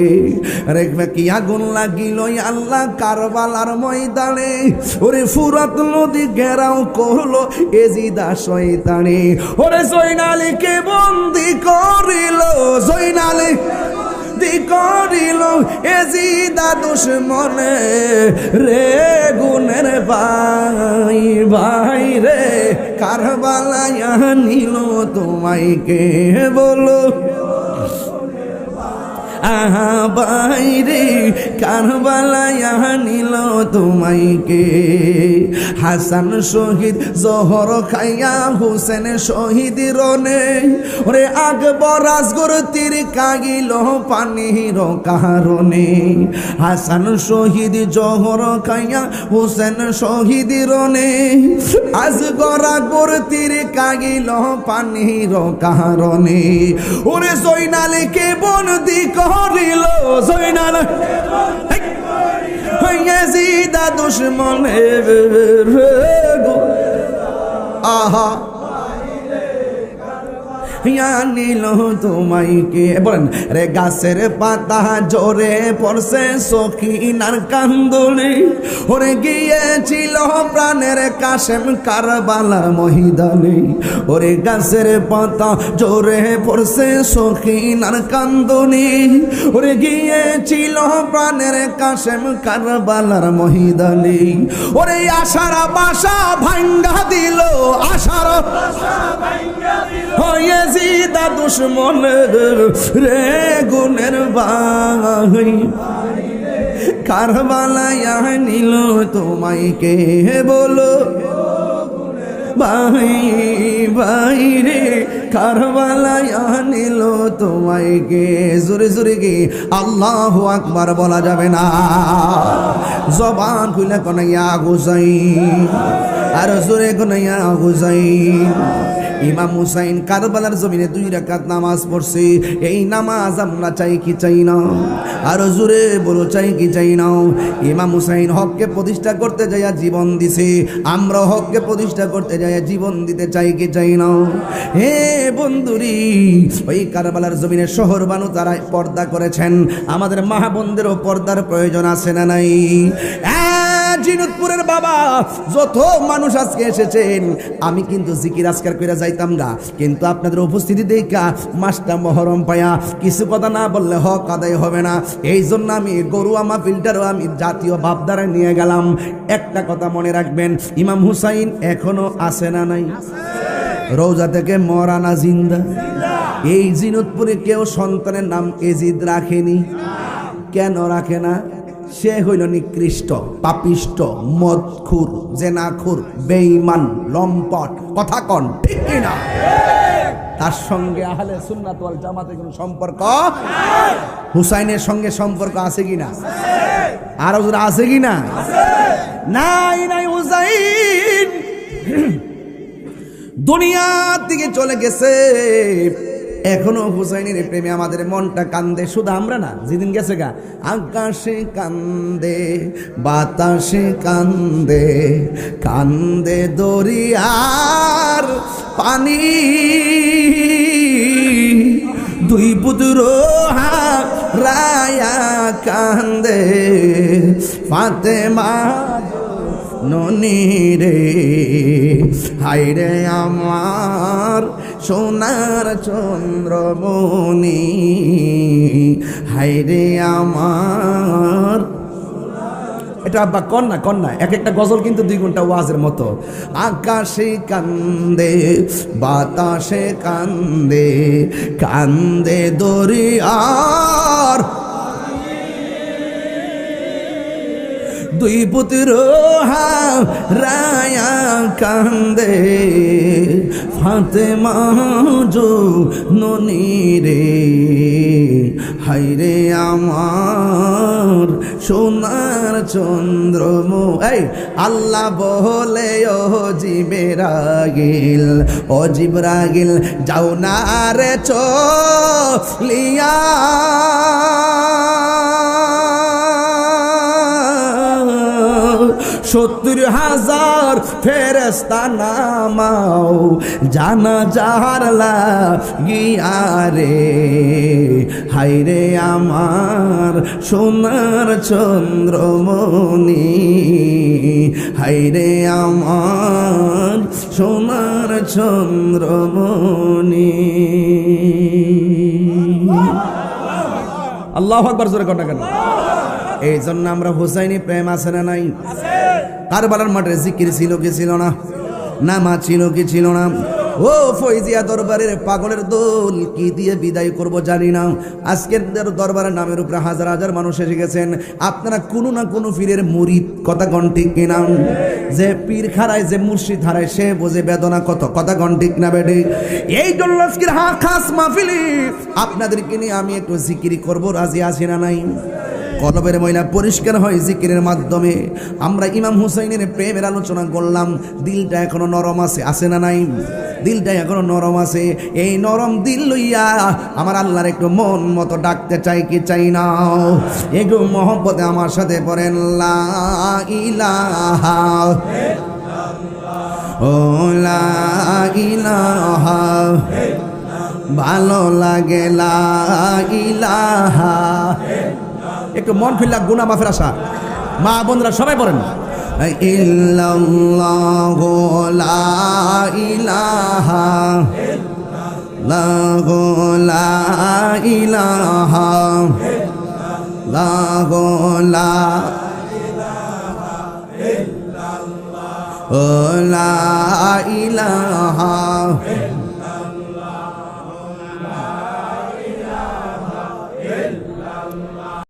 S1: আরে কি আগুন লাগিল আল্লাহ কারবালার ময়দানে, ওরে ফুরাত নদী ঘেরাও করলো এজিদা শয়তানে। ওরে জয়নালীকে বন্দি করিল, জয়নালী করিল এজিদা দুশমনে রে, গুনের ভাই ভাই রে, কারবালায় নিল তোমায় কে বলো? আহা বাইরে কারবালায় নিল তোমায় কে? হাসান শহীদ জহর খাইয়া হুসেন শহীদ রনে, ওরে আকবর আসগর তীর কাগিল পানির কারণে। হাসান শহীদ জহর খাইয়া হুসেন শহীদ রনে, আসগর আকবর তীর কাগিল পানির কারণে। ওরে জয়নালীকে বন্দি করিল, জয়নাল ইয়াজিদা দুশমনের আহা নিল তোমায় কে? বলেন রে, গাছের পাতা জোরে পড়ছে সখিনার কান্দনে, ওরে গিয়েছিল প্রাণের কাশেম কারবালার ময়দানে। ওরে গাছের পাতা জোরে পড়ছে সখিনার কান্দনে, ওরে গিয়েছিল প্রাণের কাশেম কারবালার ময়দানে। ওরে আশার বাসা ভাঙ্গা দিল, আশার ইয়াজিদা দুশমনের রে, গুনের ভাই কারবালায় নিল তোমায় কে বলো? ভাই ভাই রে, কারবালায় নিল তোমায় কে? জোরে জোরে গে আল্লাহু আকবার বলা যাবে না, জবান খুলে কোন ইয়া হুসাইন, আর জোরে কোন ইয়া হুসাইন। ইমাম হুসাইন কারবালার জমিনে 2 রাকাত নামাজ পড়ছে। এই নামাজ আমরা চাই কি চাই না? আর জোরে বলো, চাই কি চাই না? ইমাম হুসাইন হককে প্রতিষ্ঠা করতে যাইয়া জীবন দিছে, আমরা হককে প্রতিষ্ঠা করতে যাইয়া জীবন দিতে চাই কি চাই না? হে বন্ধুরি, ওই কারবালার জমিনে শহর বানু তারা পর্দা করেছেন, আমাদের মা বোনদেরও পর্দার প্রয়োজন আছে না নাই? জিনুতপুরের বাবা যত মানুষ আজকে এসেছেন, আমি কিন্তু জিকির আজকার কইরা যাইতাম গা, কিন্তু আপনাদের উপস্থিতি দেখা মাসটা মহরম পায়া কিছু কথা না বললে হক আদায় হবে না। এই জন্য আমি গরুয়া মাহফিলটারও আমি জাতীয় ভাবধারায় নিয়ে গেলাম। একটা কথা মনে রাখবেন, ইমাম হুসাইন এখনো আছে না নাই? রওজা থেকে মরা না জিন্দা? এই জিনুতপুরে কেউ সন্তানের নাম এজিদ রাখেনি। কেন রাখে না? সে হইল নিকৃষ্ট, পাপিষ্ট, মদখুর, জেনাখুর, বেঈমান, লম্পট। কথা কন ঠিক কিনা? তার সঙ্গে আহলে সুন্নাত ওয়াল জামাতের কোনো সম্পর্ক নাই। হুসাইনের সঙ্গে সম্পর্ক আছে কিনা? আর ওরা আছে কিনা? নাই নাই। হুসাইন দুনিয়ার দিকে চলে গেছে, এখনো হুসাইনের প্রেমে আমাদের মনটা কান্দে। শুধু আমরা না, যেদিন গেছে গা, আকাশে কান্দে, বাতাসে কান্দে, কান্দে দরিয়ার পানি, 2 পুত্র হারায়া কান্দে ফাতেমা ননি রে, হায়রে আমার সোনার চন্দ্রমণি, হায়রে আমার। এটা আব্বা কন্যা কন্যা, এক একটা গজল কিন্তু 2 ঘন্টা ওয়াজের মতো। আকাশে কান্দে বাতাসে কান্দে, কান্দে দরিয়ার দুই পুত্র রায়া কান্দে ফাতেমা ননি রে, হায়রে আমার সোনার চন্দ্রমণি। আল্লাহ বলে ও জিবরাইল, ও জিবরাইল যাও না রে চলিয়া, 70,000 ফেরেশতা নামাও জানাজার লাগিয়া রে, হায়রে আমার সোনার চন্দ্রমণি, হায়রে আমার সোনার চন্দ্রমণি। আল্লাহু আকবার, জোরে কর না কেন? এই জন্য আমরা হুসাইনি প্রেম আছে না নাই? কারবালার মাঠে জিকির ছিল কি ছিল না? নামাজ ছিল কি ছিল না? ও ফয়জিয়া দরবারের পাগলের দল কি দিয়ে বিদায় করব জানি না। আজকের দরবারের নামের উপরে হাজার হাজার মানুষ এসে গেছেন। আপনারা কোনো না কোনো পীরের মুরিদ, কথা কোন ঠিক কিনা? যে পীর খারায়, যে মুর্শিদ হারায়, সে বোঝে বেদনা কত, কথা কোন ঠিক না বেডি? এই জন্য আজকের খাস মাহফিলে আপনাদেরকে নিয়ে আমি একটু জিকিরি করব, রাজি আছি না নাই? কলবের ময়লা পরিষ্কার হয় জিকিরের মাধ্যমে। আমরা ইমাম হুসাইনের প্রেমের আলোচনা করলাম, দিলটা এখনো নরম আছে, আছে না নাই? দিলটা এখনো নরম আছে। এই নরম দিল লইয়া আমার আল্লাহর একটু মন মতো ডাকতে চাই কি চাই না? একটু মহব্বতে আমার সাথে পড়েন লা ইলাহা ও লা ইলাহা, ভালো লাগে লা ইলাহা। একটু মন খুললা গুনাহ মাফের আশা, মা বোনরা সবাই পড়েন ইল্লাল্লাহু লা ইলাহা ইল্লাল্লাহু লা ইলাহা ইল্লাল্লাহু লা ইলাহা ইল্লাল্লাহু লা ইলাহা